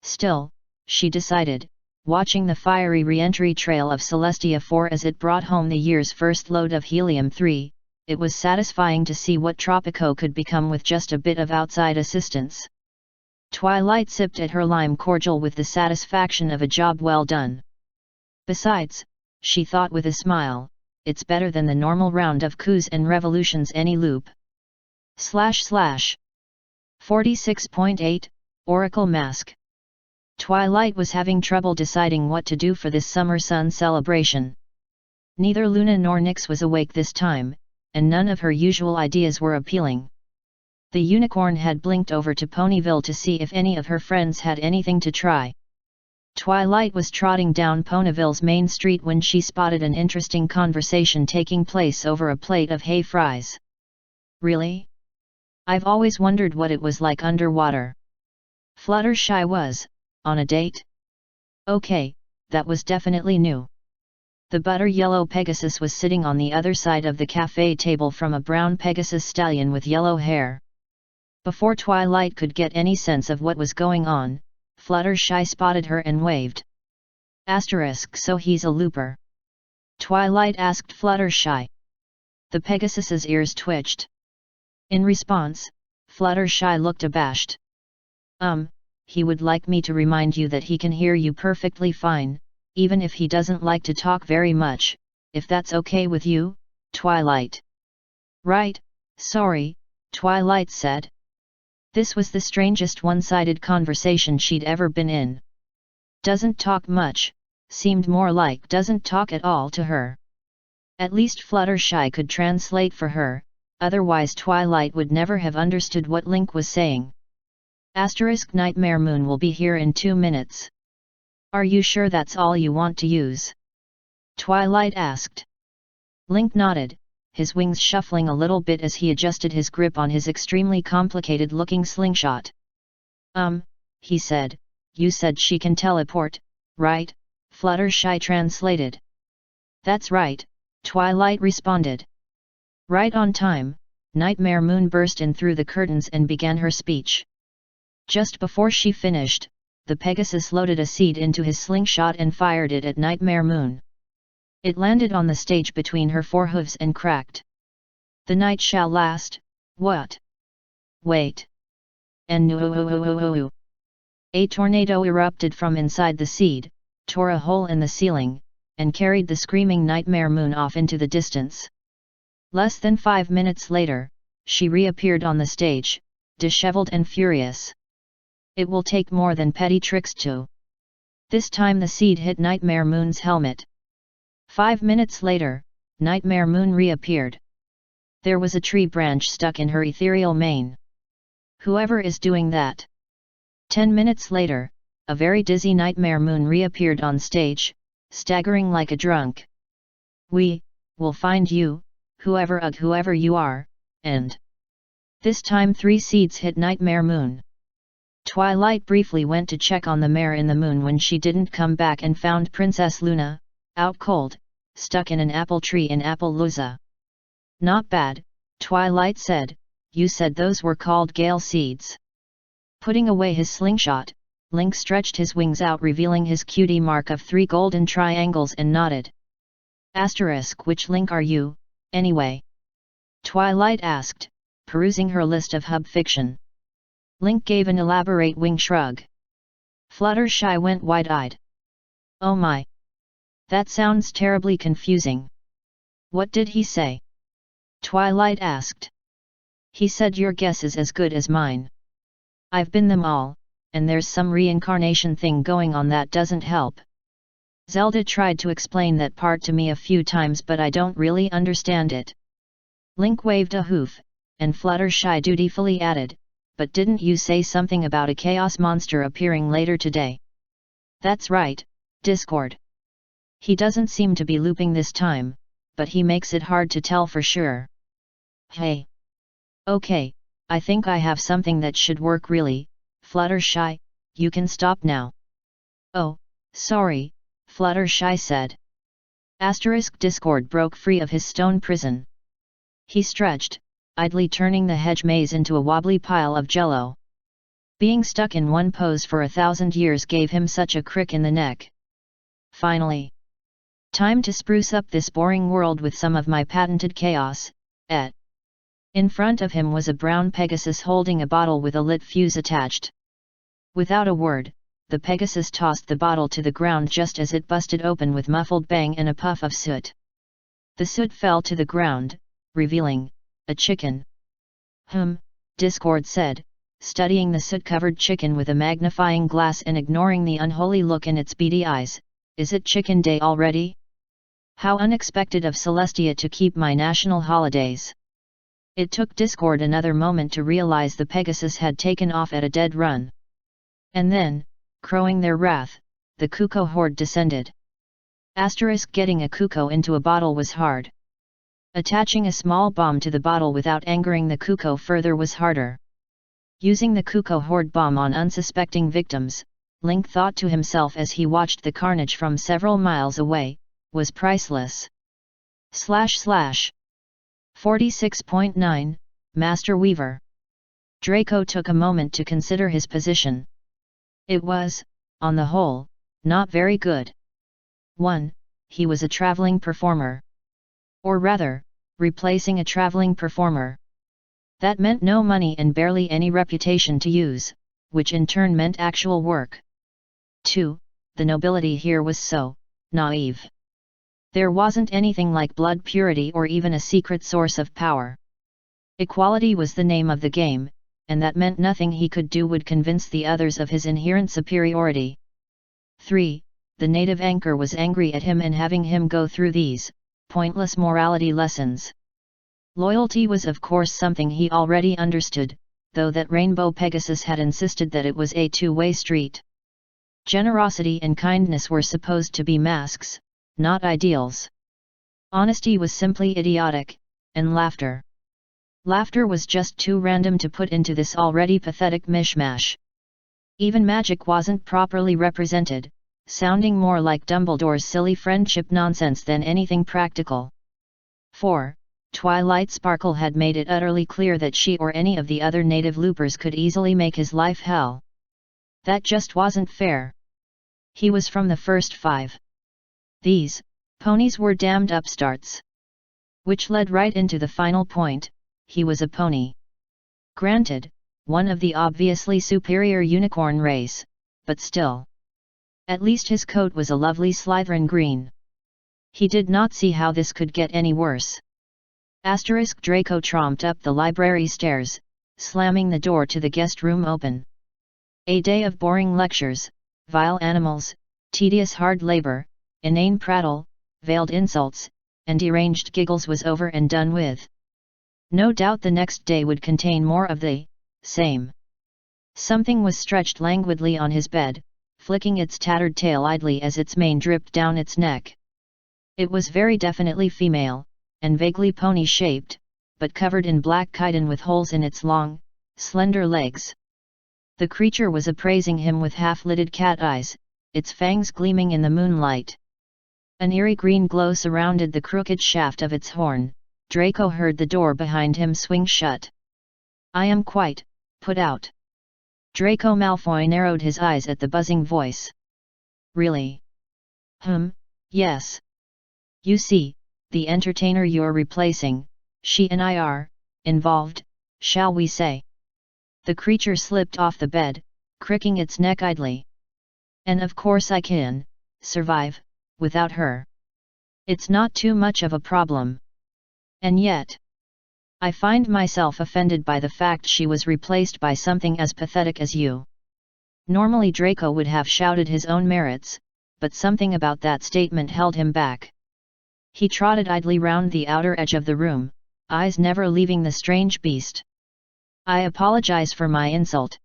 Still, she decided, watching the fiery re-entry trail of Celestia 4 as it brought home the year's first load of helium-3, it was satisfying to see what Tropico could become with just a bit of outside assistance. Twilight sipped at her lime cordial with the satisfaction of a job well done. Besides, she thought with a smile, it's better than the normal round of coups and revolutions any loop. / 46.8, Oracle Mask. Twilight was having trouble deciding what to do for this summer sun celebration. Neither Luna nor Nyx was awake this time, and none of her usual ideas were appealing. The unicorn had blinked over to Ponyville to see if any of her friends had anything to try. Twilight was trotting down Ponyville's main street when she spotted an interesting conversation taking place over a plate of hay fries. Really? I've always wondered what it was like underwater. Fluttershy was, on a date? Okay, that was definitely new. The butter-yellow Pegasus was sitting on the other side of the cafe table from a brown Pegasus stallion with yellow hair. Before Twilight could get any sense of what was going on, Fluttershy spotted her and waved. So he's a looper? Twilight asked Fluttershy. The Pegasus's ears twitched. In response, Fluttershy looked abashed. He would like me to remind you that he can hear you perfectly fine, even if he doesn't like to talk very much, if that's okay with you, Twilight. Right, sorry, Twilight said. This was the strangest one-sided conversation she'd ever been in. Doesn't talk much, seemed more like doesn't talk at all to her. At least Fluttershy could translate for her, otherwise Twilight would never have understood what Link was saying. Nightmare Moon will be here in 2 minutes. Are you sure that's all you want to use? Twilight asked. Link nodded, his wings shuffling a little bit as he adjusted his grip on his extremely complicated-looking slingshot. He said, you said she can teleport, right? Fluttershy translated. That's right, Twilight responded. Right on time, Nightmare Moon burst in through the curtains and began her speech. Just before she finished, the Pegasus loaded a seed into his slingshot and fired it at Nightmare Moon. It landed on the stage between her forehooves and cracked. The night shall last, what? Wait. And no. A tornado erupted from inside the seed, tore a hole in the ceiling, and carried the screaming Nightmare Moon off into the distance. Less than 5 minutes later, she reappeared on the stage, disheveled and furious. It will take more than petty tricks to. This time the seed hit Nightmare Moon's helmet. 5 minutes later, Nightmare Moon reappeared. There was a tree branch stuck in her ethereal mane. Whoever is doing that? 10 minutes later, a very dizzy Nightmare Moon reappeared on stage, staggering like a drunk. We will find you, whoever you are, and... This time 3 seeds hit Nightmare Moon. Twilight briefly went to check on the mare in the moon when she didn't come back and found Princess Luna, out cold, stuck in an apple tree in Appaloosa. Not bad, Twilight said, you said those were called gale seeds. Putting away his slingshot, Link stretched his wings out revealing his cutie mark of 3 golden triangles and nodded. Which Link are you, anyway? Twilight asked, perusing her list of hub fiction. Link gave an elaborate wing shrug. Fluttershy went wide-eyed. Oh my! That sounds terribly confusing. What did he say? Twilight asked. He said your guess is as good as mine. I've been them all, and there's some reincarnation thing going on that doesn't help. Zelda tried to explain that part to me a few times but I don't really understand it. Link waved a hoof, and Fluttershy dutifully added, but didn't you say something about a chaos monster appearing later today? That's right, Discord. He doesn't seem to be looping this time, but he makes it hard to tell for sure. Hey. Okay, I think I have something that should work really, Fluttershy, you can stop now. Oh, sorry, Fluttershy said. Discord broke free of his stone prison. He stretched, idly turning the hedge maze into a wobbly pile of jello. Being stuck in one pose for 1,000 years gave him such a crick in the neck. Finally. Time to spruce up this boring world with some of my patented chaos, In front of him was a brown Pegasus holding a bottle with a lit fuse attached. Without a word, the Pegasus tossed the bottle to the ground just as it busted open with muffled bang and a puff of soot. The soot fell to the ground, revealing a chicken. Discord said, studying the soot-covered chicken with a magnifying glass and ignoring the unholy look in its beady eyes. Is it chicken day already? How unexpected of Celestia to keep my national holidays. It took Discord another moment to realize the Pegasus had taken off at a dead run. And then, crowing their wrath, the Cuckoo horde descended. Getting a Cuckoo into a bottle was hard. Attaching a small bomb to the bottle without angering the Cuckoo further was harder. Using the Cuckoo horde bomb on unsuspecting victims, Link thought to himself as he watched the carnage from several miles away, was priceless. / 46.9, Master Weaver. Draco took a moment to consider his position. It was, on the whole, not very good. 1. He was a traveling performer. Or rather, replacing a traveling performer. That meant no money and barely any reputation to use, which in turn meant actual work. 2. The nobility here was so naive. There wasn't anything like blood purity or even a secret source of power. Equality was the name of the game, and that meant nothing he could do would convince the others of his inherent superiority. 3. The native anchor was angry at him and having him go through these, pointless morality lessons. Loyalty was of course something he already understood, though that Rainbow Pegasus had insisted that it was a two-way street. Generosity and kindness were supposed to be masks, not ideals. Honesty was simply idiotic, and laughter. Laughter was just too random to put into this already pathetic mishmash. Even magic wasn't properly represented, sounding more like Dumbledore's silly friendship nonsense than anything practical. 4. Twilight Sparkle had made it utterly clear that she or any of the other native loopers could easily make his life hell. That just wasn't fair. He was from the first 5. These ponies were damned upstarts. Which led right into the final point: he was a pony. Granted, one of the obviously superior unicorn race, but still. At least his coat was a lovely Slytherin green. He did not see how this could get any worse. Draco tromped up the library stairs, slamming the door to the guest room open. A day of boring lectures, vile animals, tedious hard labor, inane prattle, veiled insults, and deranged giggles was over and done with. No doubt the next day would contain more of the same. Something was stretched languidly on his bed, flicking its tattered tail idly as its mane dripped down its neck. It was very definitely female, and vaguely pony-shaped, but covered in black chitin with holes in its long, slender legs. The creature was appraising him with half-lidded cat eyes, its fangs gleaming in the moonlight. An eerie green glow surrounded the crooked shaft of its horn. Draco heard the door behind him swing shut. "I am quite put out." Draco Malfoy narrowed his eyes at the buzzing voice. "Really?" Yes. You see, the entertainer you're replacing, she and I are involved, shall we say." The creature slipped off the bed, cricking its neck idly. "And of course I can survive without her. It's not too much of a problem. And yet, I find myself offended by the fact she was replaced by something as pathetic as you." Normally Draco would have shouted his own merits, but something about that statement held him back. He trotted idly round the outer edge of the room, eyes never leaving the strange beast. "I apologize for my insult."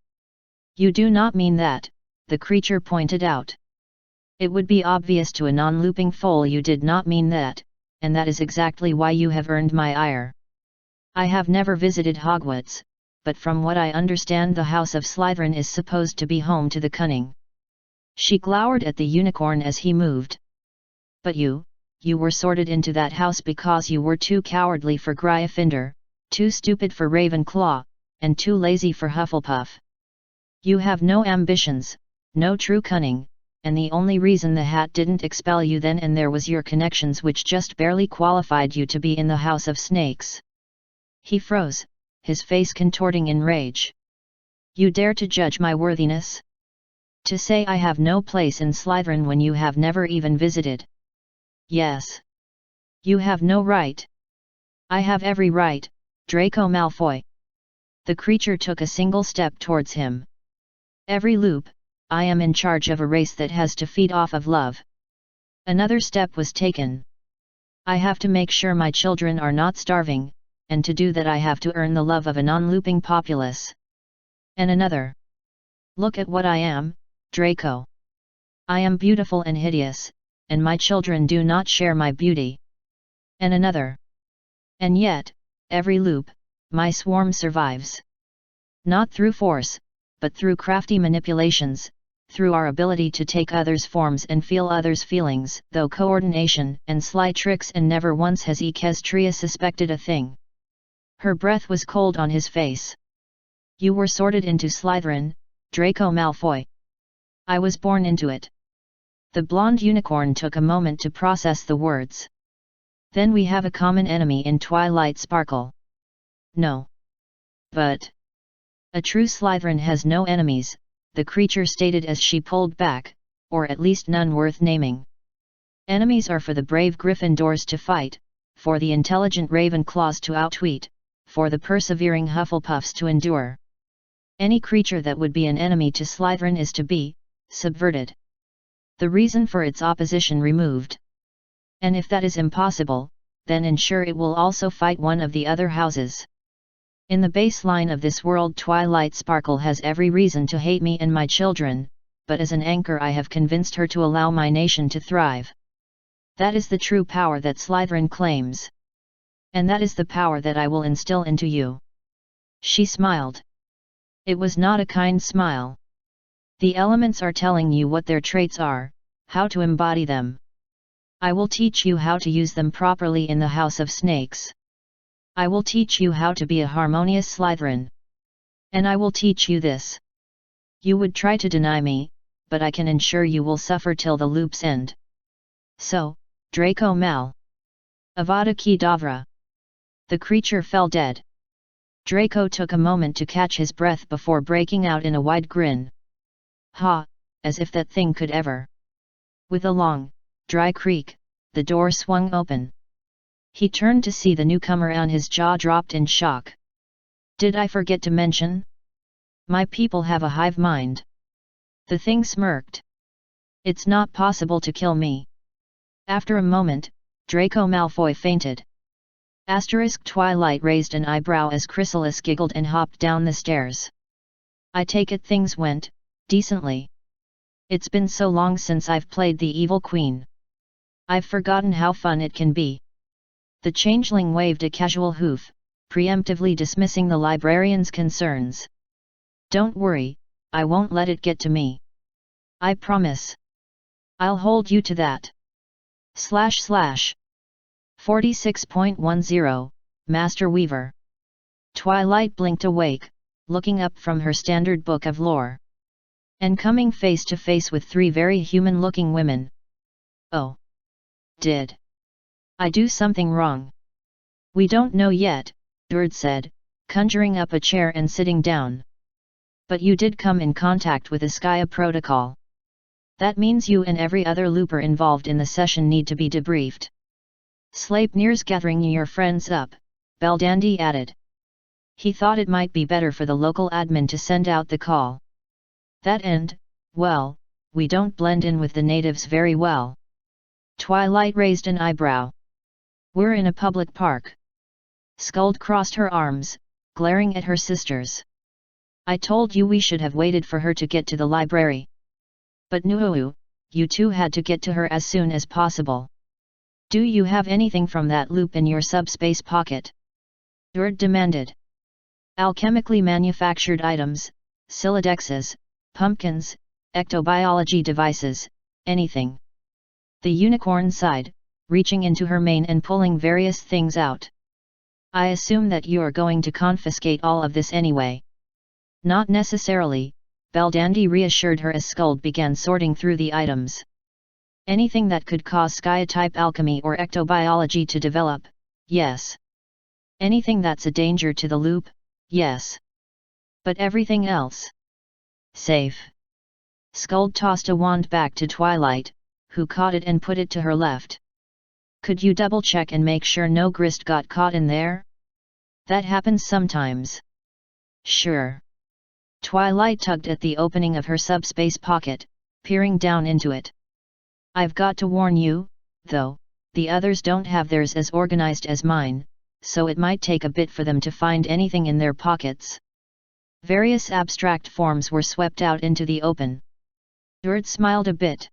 "You do not mean that," the creature pointed out. "It would be obvious to a non-looping foal you did not mean that, and that is exactly why you have earned my ire. I have never visited Hogwarts, but from what I understand the House of Slytherin is supposed to be home to the cunning." She glowered at the unicorn as he moved. "But you were sorted into that house because you were too cowardly for Gryffindor, too stupid for Ravenclaw, and too lazy for Hufflepuff. You have no ambitions, no true cunning, and the only reason the hat didn't expel you then and there was your connections which just barely qualified you to be in the House of Snakes." He froze, his face contorting in rage. "You dare to judge my worthiness? To say I have no place in Slytherin when you have never even visited? Yes. You have no right." "I have every right, Draco Malfoy." The creature took a single step towards him. "Every loop, I am in charge of a race that has to feed off of love." Another step was taken. "I have to make sure my children are not starving, and to do that I have to earn the love of a non-looping populace." And another. "Look at what I am, Draco. I am beautiful and hideous, and my children do not share my beauty." And another. "And yet, every loop, my swarm survives. Not through force, but through crafty manipulations, through our ability to take others' forms and feel others' feelings, though coordination and sly tricks, and never once has Equestria suspected a thing." Her breath was cold on his face. "You were sorted into Slytherin, Draco Malfoy. I was born into it." The blonde unicorn took a moment to process the words. "Then we have a common enemy in Twilight Sparkle." "No. But a true Slytherin has no enemies," the creature stated as she pulled back, "or at least none worth naming. Enemies are for the brave Gryffindors to fight, for the intelligent Ravenclaws to outwit, for the persevering Hufflepuffs to endure. Any creature that would be an enemy to Slytherin is to be subverted. The reason for its opposition removed." And if that is impossible, then ensure it will also fight one of the other houses. In the baseline of this world, Twilight Sparkle has every reason to hate me and my children, but as an anchor I have convinced her to allow my nation to thrive. That is the true power that Slytherin claims. And that is the power that I will instill into you. She smiled. It was not a kind smile. The elements are telling you what their traits are, how to embody them. I will teach you how to use them properly in the House of Snakes. I will teach you how to be a harmonious Slytherin. And I will teach you this. You would try to deny me, but I can ensure you will suffer till the loop's end. So, Draco Mal. Avada Kedavra. The creature fell dead. Draco took a moment to catch his breath before breaking out in a wide grin. Ha, as if that thing could ever. With a long, dry creak, the door swung open. He turned to see the newcomer and his jaw dropped in shock. Did I forget to mention? My people have a hive mind. The thing smirked. It's not possible to kill me. After a moment, Draco Malfoy fainted. Twilight raised an eyebrow as Chrysalis giggled and hopped down the stairs. I take it things went decently. It's been so long since I've played the evil queen. I've forgotten how fun it can be. The changeling waved a casual hoof, preemptively dismissing the librarian's concerns. Don't worry, I won't let it get to me. I promise. I'll hold you to that. / 46.10, Master Weaver. Twilight blinked awake, looking up from her standard book of lore. And coming face to face with three very human-looking women. Oh. Did I do something wrong? We don't know yet, Erd said, conjuring up a chair and sitting down. But you did come in contact with the Skya protocol. That means you and every other looper involved in the session need to be debriefed. Sleipnir's gathering your friends up, Belldandy added. He thought it might be better for the local admin to send out the call. That and, well, we don't blend in with the natives very well. Twilight raised an eyebrow. We're in a public park. Skuld crossed her arms, glaring at her sisters. I told you we should have waited for her to get to the library. But Nuhu, you two had to get to her as soon as possible. Do you have anything from that loop in your subspace pocket? Erd demanded. Alchemically manufactured items, silidexes, pumpkins, ectobiology devices, anything. The unicorn sighed, reaching into her mane and pulling various things out. I assume that you're going to confiscate all of this anyway. Not necessarily, Belldandy reassured her as Skuld began sorting through the items. Anything that could cause Skya-type alchemy or ectobiology to develop, yes. Anything that's a danger to the loop, yes. But everything else? Safe. Skuld tossed a wand back to Twilight, who caught it and put it to her left. Could you double-check and make sure no grist got caught in there? That happens sometimes. Sure. Twilight tugged at the opening of her subspace pocket, peering down into it. I've got to warn you, though, the others don't have theirs as organized as mine, so it might take a bit for them to find anything in their pockets. Various abstract forms were swept out into the open. Erd smiled a bit.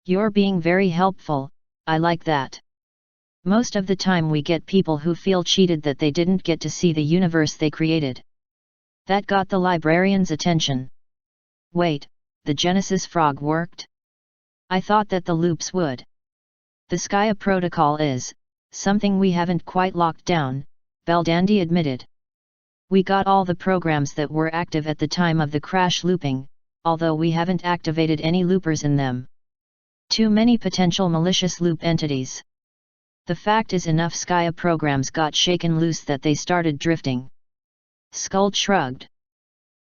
You're being very helpful, I like that. Most of the time we get people who feel cheated that they didn't get to see the universe they created. That got the librarian's attention. Wait, the Genesis frog worked? I thought that the loops would. The Skya protocol is something we haven't quite locked down, Belldandy admitted. We got all the programs that were active at the time of the crash looping, although we haven't activated any loopers in them. Too many potential malicious loop entities. The fact is enough Skya programs got shaken loose that they started drifting. Skuld shrugged.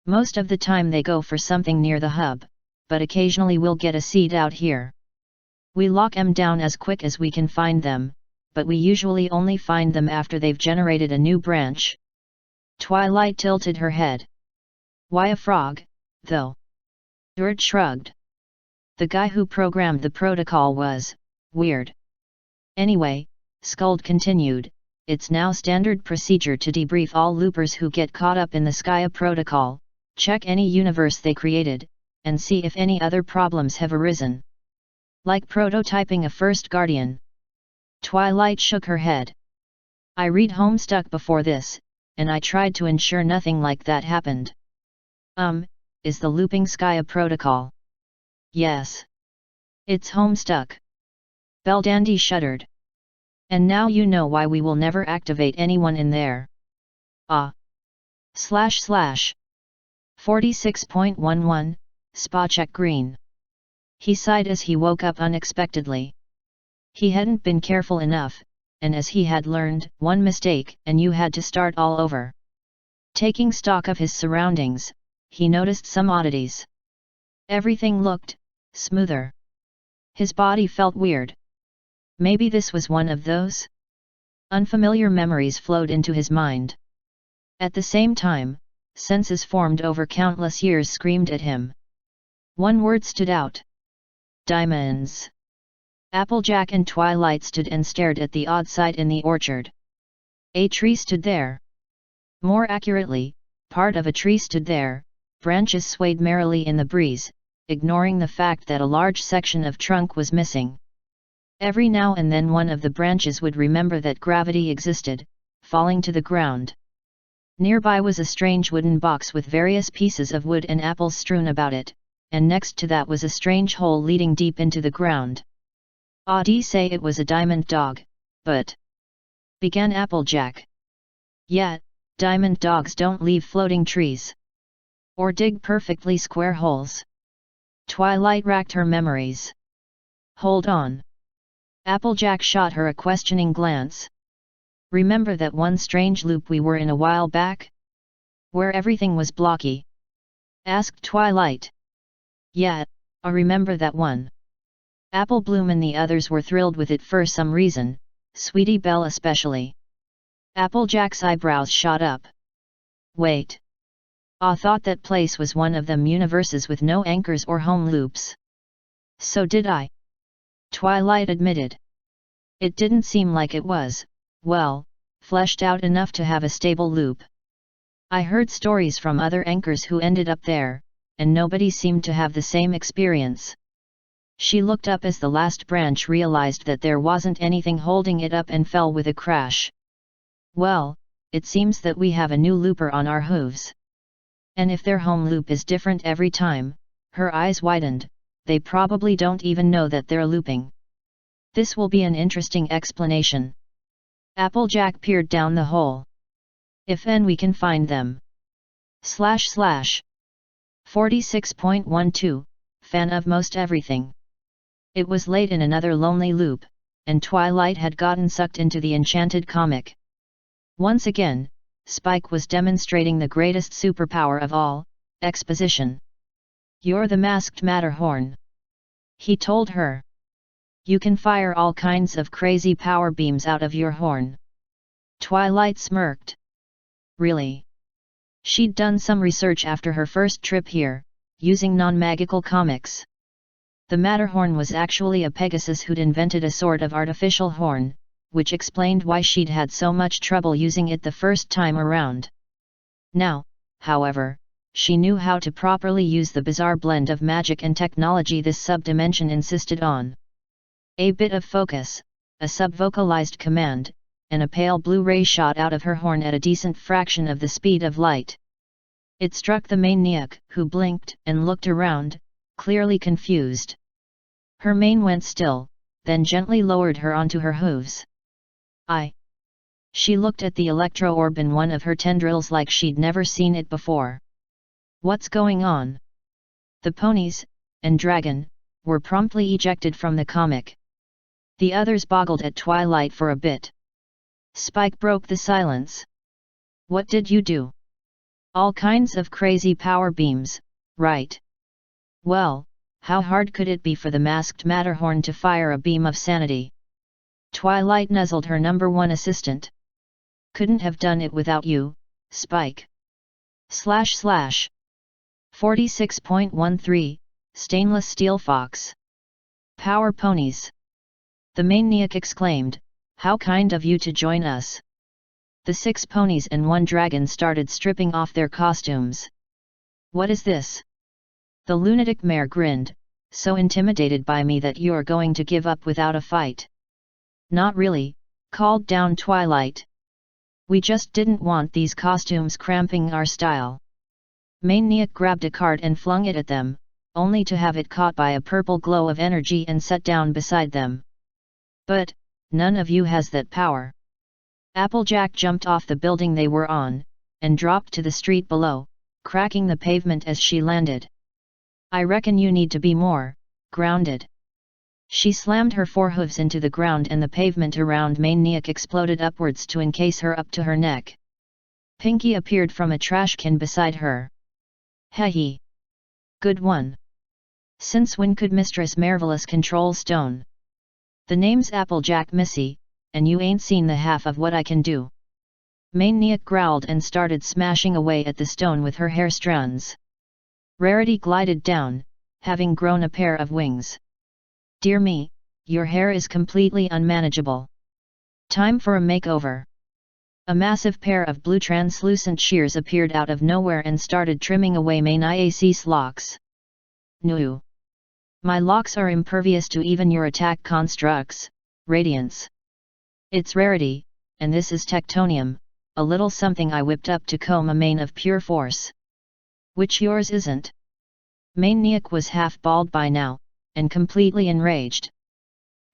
Most of the time they go for something near the hub, but occasionally we'll get a seed out here. We lock 'em down as quick as we can find them, but we usually only find them after they've generated a new branch. Twilight tilted her head. Why a frog, though? Erd shrugged. The guy who programmed the protocol was weird. Anyway, Skuld continued, it's now standard procedure to debrief all loopers who get caught up in the Skya protocol, check any universe they created, and see if any other problems have arisen. Like prototyping a first guardian. Twilight shook her head. I read Homestuck before this, and I tried to ensure nothing like that happened. Is the looping Skya protocol? Yes. It's Homestuck. Beldandy shuddered. And now you know why we will never activate anyone in there. Ah. / 46.11, Spacek Green. He sighed as he woke up unexpectedly. He hadn't been careful enough, and as he had learned, one mistake and you had to start all over. Taking stock of his surroundings, he noticed some oddities. Everything looked smoother. His body felt weird. Maybe this was one of those? Unfamiliar memories flowed into his mind. At the same time, senses formed over countless years screamed at him. One word stood out. Diamonds. Applejack and Twilight stood and stared at the odd sight in the orchard. A tree stood there. More accurately, part of a tree stood there, branches swayed merrily in the breeze, ignoring the fact that a large section of trunk was missing. Every now and then one of the branches would remember that gravity existed, falling to the ground. Nearby was a strange wooden box with various pieces of wood and apples strewn about it, and next to that was a strange hole leading deep into the ground. I'd say it was a diamond dog, but... began Applejack. Yeah, diamond dogs don't leave floating trees. Or dig perfectly square holes. Twilight racked her memories. Hold on. Applejack shot her a questioning glance. Remember that one strange loop we were in a while back? Where everything was blocky? Asked Twilight. Yeah, I remember that one. Apple Bloom and the others were thrilled with it for some reason, Sweetie Belle especially. Applejack's eyebrows shot up. Wait. I thought that place was one of them universes with no anchors or home loops. So did I. Twilight admitted. It didn't seem like it was, well, fleshed out enough to have a stable loop. I heard stories from other anchors who ended up there, and nobody seemed to have the same experience. She looked up as the last branch realized that there wasn't anything holding it up and fell with a crash. Well, it seems that we have a new looper on our hooves. And if their home loop is different every time, her eyes widened, they probably don't even know that they're looping. This will be an interesting explanation. Applejack peered down the hole. If and we can find them. / 46.12, fan of most everything. It was late in another lonely loop, and Twilight had gotten sucked into the enchanted comic. Once again, Spike was demonstrating the greatest superpower of all, exposition. You're the masked Matterhorn. He told her. You can fire all kinds of crazy power beams out of your horn. Twilight smirked. Really? She'd done some research after her first trip here, using non-magical comics. The Matterhorn was actually a Pegasus who'd invented a sort of artificial horn, which explained why she'd had so much trouble using it the first time around. Now, however, she knew how to properly use the bizarre blend of magic and technology this subdimension insisted on. A bit of focus, a sub-vocalized command, and a pale blue ray shot out of her horn at a decent fraction of the speed of light. It struck the maniac, who blinked and looked around, clearly confused. Her mane went still, then gently lowered her onto her hooves. She looked at the electro-orb in one of her tendrils like she'd never seen it before. What's going on? The ponies, and dragon, were promptly ejected from the comic. The others boggled at Twilight for a bit. Spike broke the silence. What did you do? All kinds of crazy power beams, right? Well, how hard could it be for the masked Matterhorn to fire a beam of sanity? Twilight nuzzled her number one assistant. Couldn't have done it without you, Spike. / 46.13, Stainless Steel Fox. Power Ponies. The maniac exclaimed, "How kind of you to join us." The 6 ponies and 1 dragon started stripping off their costumes. "What is this?" The lunatic mare grinned, "So intimidated by me that you're going to give up without a fight?" "Not really," called down Twilight. "We just didn't want these costumes cramping our style." Maniac grabbed a card and flung it at them, only to have it caught by a purple glow of energy and set down beside them. "But, none of you has that power." Applejack jumped off the building they were on, and dropped to the street below, cracking the pavement as she landed. "I reckon you need to be more grounded." She slammed her forehooves into the ground and the pavement around Maniac exploded upwards to encase her up to her neck. Pinky appeared from a trash can beside her. "Hee. Good one. Since when could Mistress Marvelous control stone?" "The name's Applejack, missy, and you ain't seen the half of what I can do." Maniac growled and started smashing away at the stone with her hair strands. Rarity glided down, having grown a pair of wings. "Dear me, your hair is completely unmanageable. Time for a makeover." A massive pair of blue translucent shears appeared out of nowhere and started trimming away Maniac's locks. "No. My locks are impervious to even your attack constructs, Radiance. It's Rarity, and this is Tectonium, a little something I whipped up to comb a mane of pure force." "Which yours isn't." Maniac was half bald by now, and completely enraged.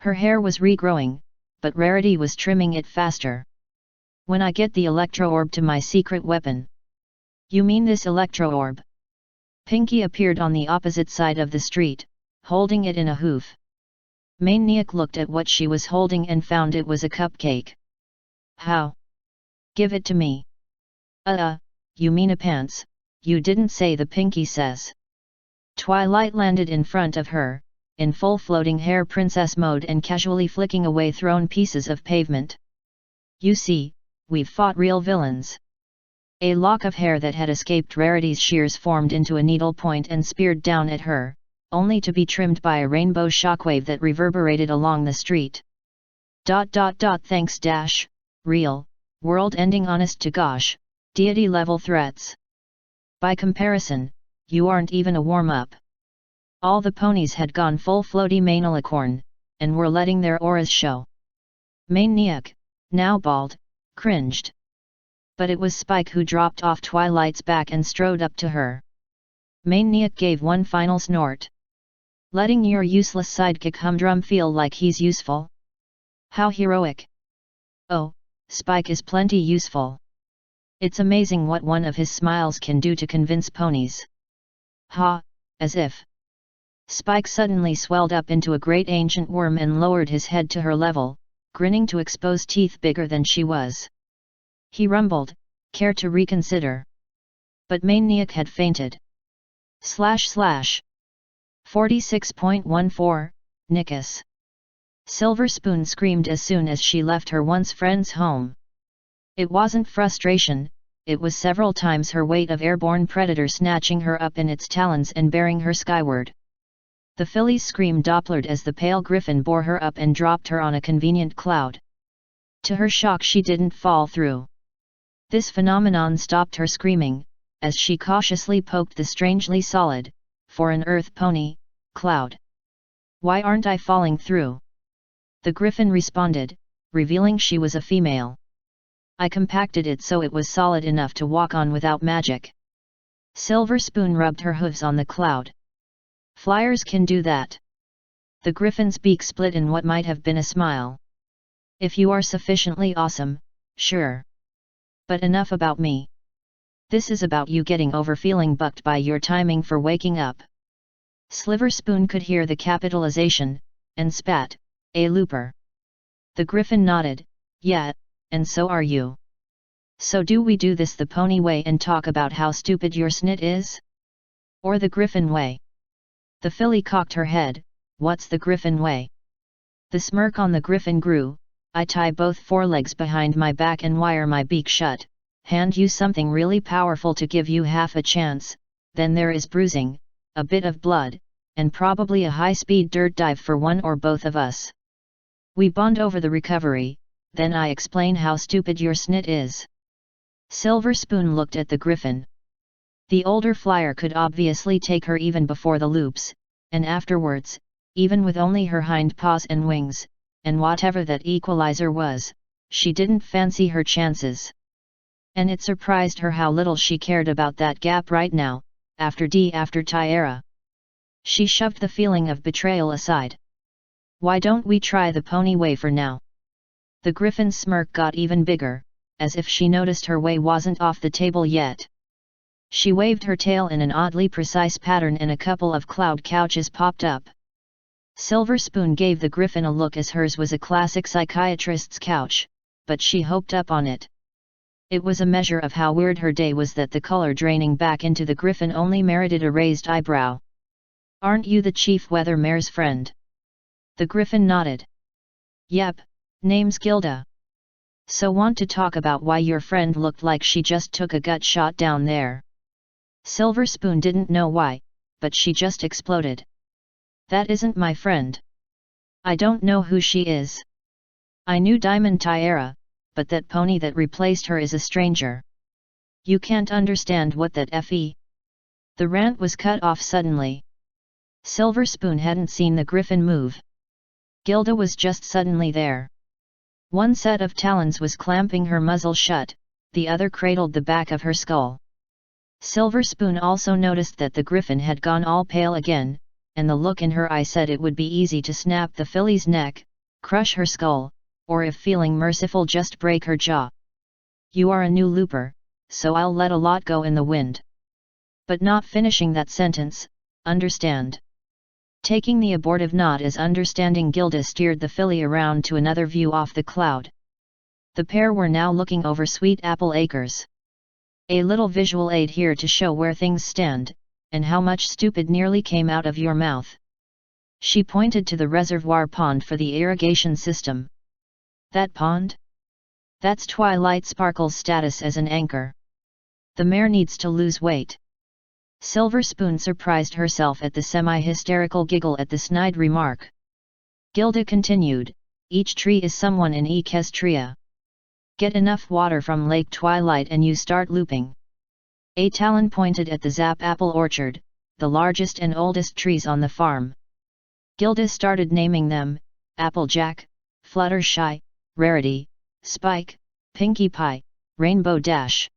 Her hair was regrowing, but Rarity was trimming it faster. "When I get the electro orb to my secret weapon." "You mean this electro orb?" Pinky appeared on the opposite side of the street, holding it in a hoof. Maniac looked at what she was holding and found it was a cupcake. "How? Give it to me." You mean a pants, you didn't say," the Pinky says. Twilight landed in front of her, in full floating hair princess mode and casually flicking away thrown pieces of pavement. "You see, we've fought real villains." A lock of hair that had escaped Rarity's shears formed into a needle point and speared down at her, only to be trimmed by a rainbow shockwave that reverberated along the street. Thanks dash, real, world-ending honest to gosh, deity-level threats. By comparison, you aren't even a warm-up. All the ponies had gone full floaty Maniacorn, and were letting their auras show. Maniac, now bald, cringed. But it was Spike who dropped off Twilight's back and strode up to her. Maniac gave one final snort. "Letting your useless sidekick Humdrum feel like he's useful? How heroic!" "Oh, Spike is plenty useful. It's amazing what one of his smiles can do to convince ponies." "Ha, as if." Spike suddenly swelled up into a great ancient worm and lowered his head to her level, grinning to expose teeth bigger than she was. He rumbled, "Care to reconsider?" But Maniac had fainted. / 46.14, Nickus. Silver Spoon screamed as soon as she left her once friend's home. It wasn't frustration, it was several times her weight of airborne predator snatching her up in its talons and bearing her skyward. The filly's scream dopplered as the pale griffin bore her up and dropped her on a convenient cloud. To her shock, she didn't fall through. This phenomenon stopped her screaming, as she cautiously poked the strangely solid, for an earth pony, cloud. "Why aren't I falling through?" The griffin responded, revealing she was a female. "I compacted it so it was solid enough to walk on without magic." Silver Spoon rubbed her hooves on the cloud. "Flyers can do that." The griffin's beak split in what might have been a smile. "If you are sufficiently awesome, sure. But enough about me. This is about you getting over feeling bucked by your timing for waking up." Silver Spoon could hear the capitalization, and spat, "A looper." The griffin nodded, "Yeah, and so are you. So do we do this the pony way and talk about how stupid your snit is? Or the griffin way?" The filly cocked her head, "What's the griffin way?" The smirk on the griffin grew, "I tie both forelegs behind my back and wire my beak shut, hand you something really powerful to give you half a chance, then there is bruising, a bit of blood, and probably a high-speed dirt dive for one or both of us." We bond over the recovery, then I explain how stupid your snit is. Silver Spoon looked at the griffin. The older flyer could obviously take her even before the loops, and afterwards, even with only her hind paws and wings, and whatever that equalizer was, she didn't fancy her chances. And it surprised her how little she cared about that gap right now, after Tyara. She shoved the feeling of betrayal aside. Why don't we try the pony way for now? The griffin's smirk got even bigger, as if she noticed her way wasn't off the table yet. She waved her tail in an oddly precise pattern and a couple of cloud couches popped up. Silver Spoon gave the griffin a look as hers was a classic psychiatrist's couch, but she hoped up on it. It was a measure of how weird her day was that the color draining back into the griffin only merited a raised eyebrow. Aren't you the chief weather mare's friend? The griffin nodded. Yep, name's Gilda. So want to talk about why your friend looked like she just took a gut shot down there? Silver Spoon didn't know why, but she just exploded. That isn't my friend. I don't know who she is. I knew Diamond Tyara, but that pony that replaced her is a stranger. You can't understand what that fe. The rant was cut off suddenly. Silver Spoon hadn't seen the griffin move. Gilda was just suddenly there. One set of talons was clamping her muzzle shut, the other cradled the back of her skull. Silver Spoon also noticed that the griffin had gone all pale again, and the look in her eye said it would be easy to snap the filly's neck, crush her skull, or if feeling merciful just break her jaw. You are a new looper, so I'll let a lot go in the wind. But not finishing that sentence, understand. Taking the abortive nod as understanding, Gilda steered the filly around to another view off the cloud. The pair were now looking over Sweet Apple Acres. A little visual aid here to show where things stand, and how much stupid nearly came out of your mouth. She pointed to the reservoir pond for the irrigation system. That pond? That's Twilight Sparkle's status as an anchor. The mare needs to lose weight. Silver Spoon surprised herself at the semi-hysterical giggle at the snide remark. Gilda continued, each tree is someone in Equestria. Get enough water from Lake Twilight and you start looping. A talon pointed at the Zap Apple Orchard, the largest and oldest trees on the farm. Gilda started naming them, Applejack, Fluttershy, Rarity, Spike, Pinkie Pie, Rainbow Dash.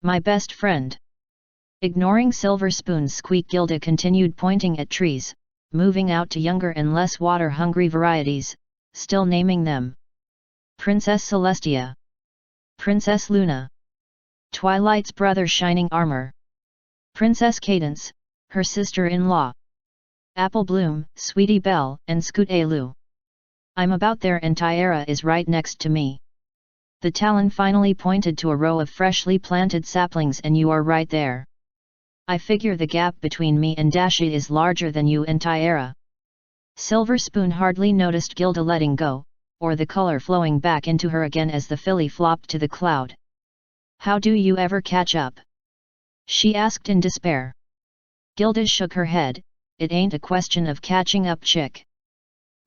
My best friend. Ignoring Silver Spoon's squeak, Gilda continued pointing at trees, moving out to younger and less water-hungry varieties, still naming them. Princess Celestia. Princess Luna. Twilight's brother Shining Armor. Princess Cadence, her sister-in-law. Apple Bloom, Sweetie Belle, and Scoot-A-Loo. I'm about there and Tyara is right next to me. The talon finally pointed to a row of freshly planted saplings, and you are right there. I figure the gap between me and Dashi is larger than you and Tyara. Silver Spoon hardly noticed Gilda letting go, or the color flowing back into her again as the filly flopped to the cloud. How do you ever catch up? She asked in despair. Gilda shook her head, it ain't a question of catching up, chick.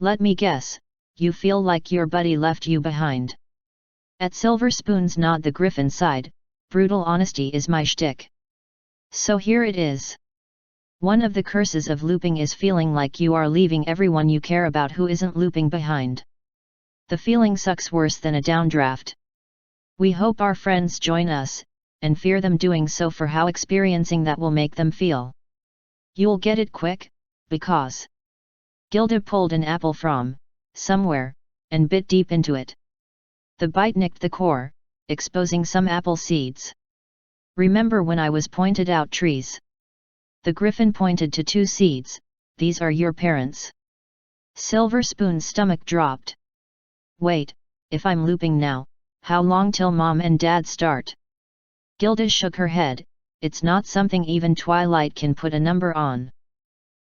Let me guess, you feel like your buddy left you behind. At Silver Spoon's nod, the griffin sighed, brutal honesty is my shtick. So here it is. One of the curses of looping is feeling like you are leaving everyone you care about who isn't looping behind. The feeling sucks worse than a downdraft. We hope our friends join us, and fear them doing so for how experiencing that will make them feel. You'll get it quick, because... Gilda pulled an apple from somewhere, and bit deep into it. The bite nicked the core, exposing some apple seeds. Remember when I was pointed out trees? The griffin pointed to 2 seeds, these are your parents. Silver Spoon's stomach dropped. Wait, if I'm looping now, how long till Mom and Dad start? Gilda shook her head, it's not something even Twilight can put a number on.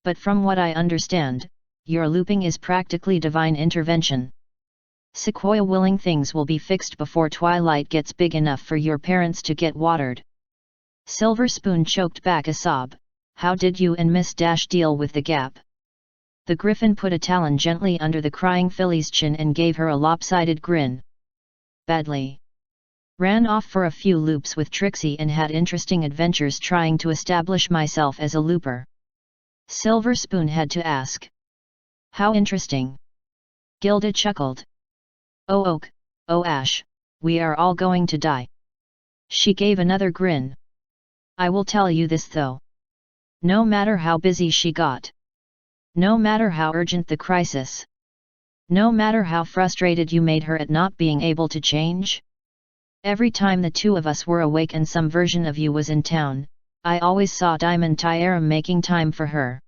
But from what I understand, your looping is practically divine intervention. Sequoia willing things will be fixed before Twilight gets big enough for your parents to get watered. Silver Spoon choked back a sob. How did you and Miss Dash deal with the gap? The griffin put a talon gently under the crying filly's chin and gave her a lopsided grin. Badly. Ran off for a few loops with Trixie and had interesting adventures trying to establish myself as a looper. Silver Spoon had to ask. How interesting. Gilda chuckled. Oh Oak, oh Ash, we are all going to die. She gave another grin. I will tell you this though. No matter how busy she got. No matter how urgent the crisis. No matter how frustrated you made her at not being able to change. Every time the two of us were awake and some version of you was in town, I always saw Diamond Tiara making time for her.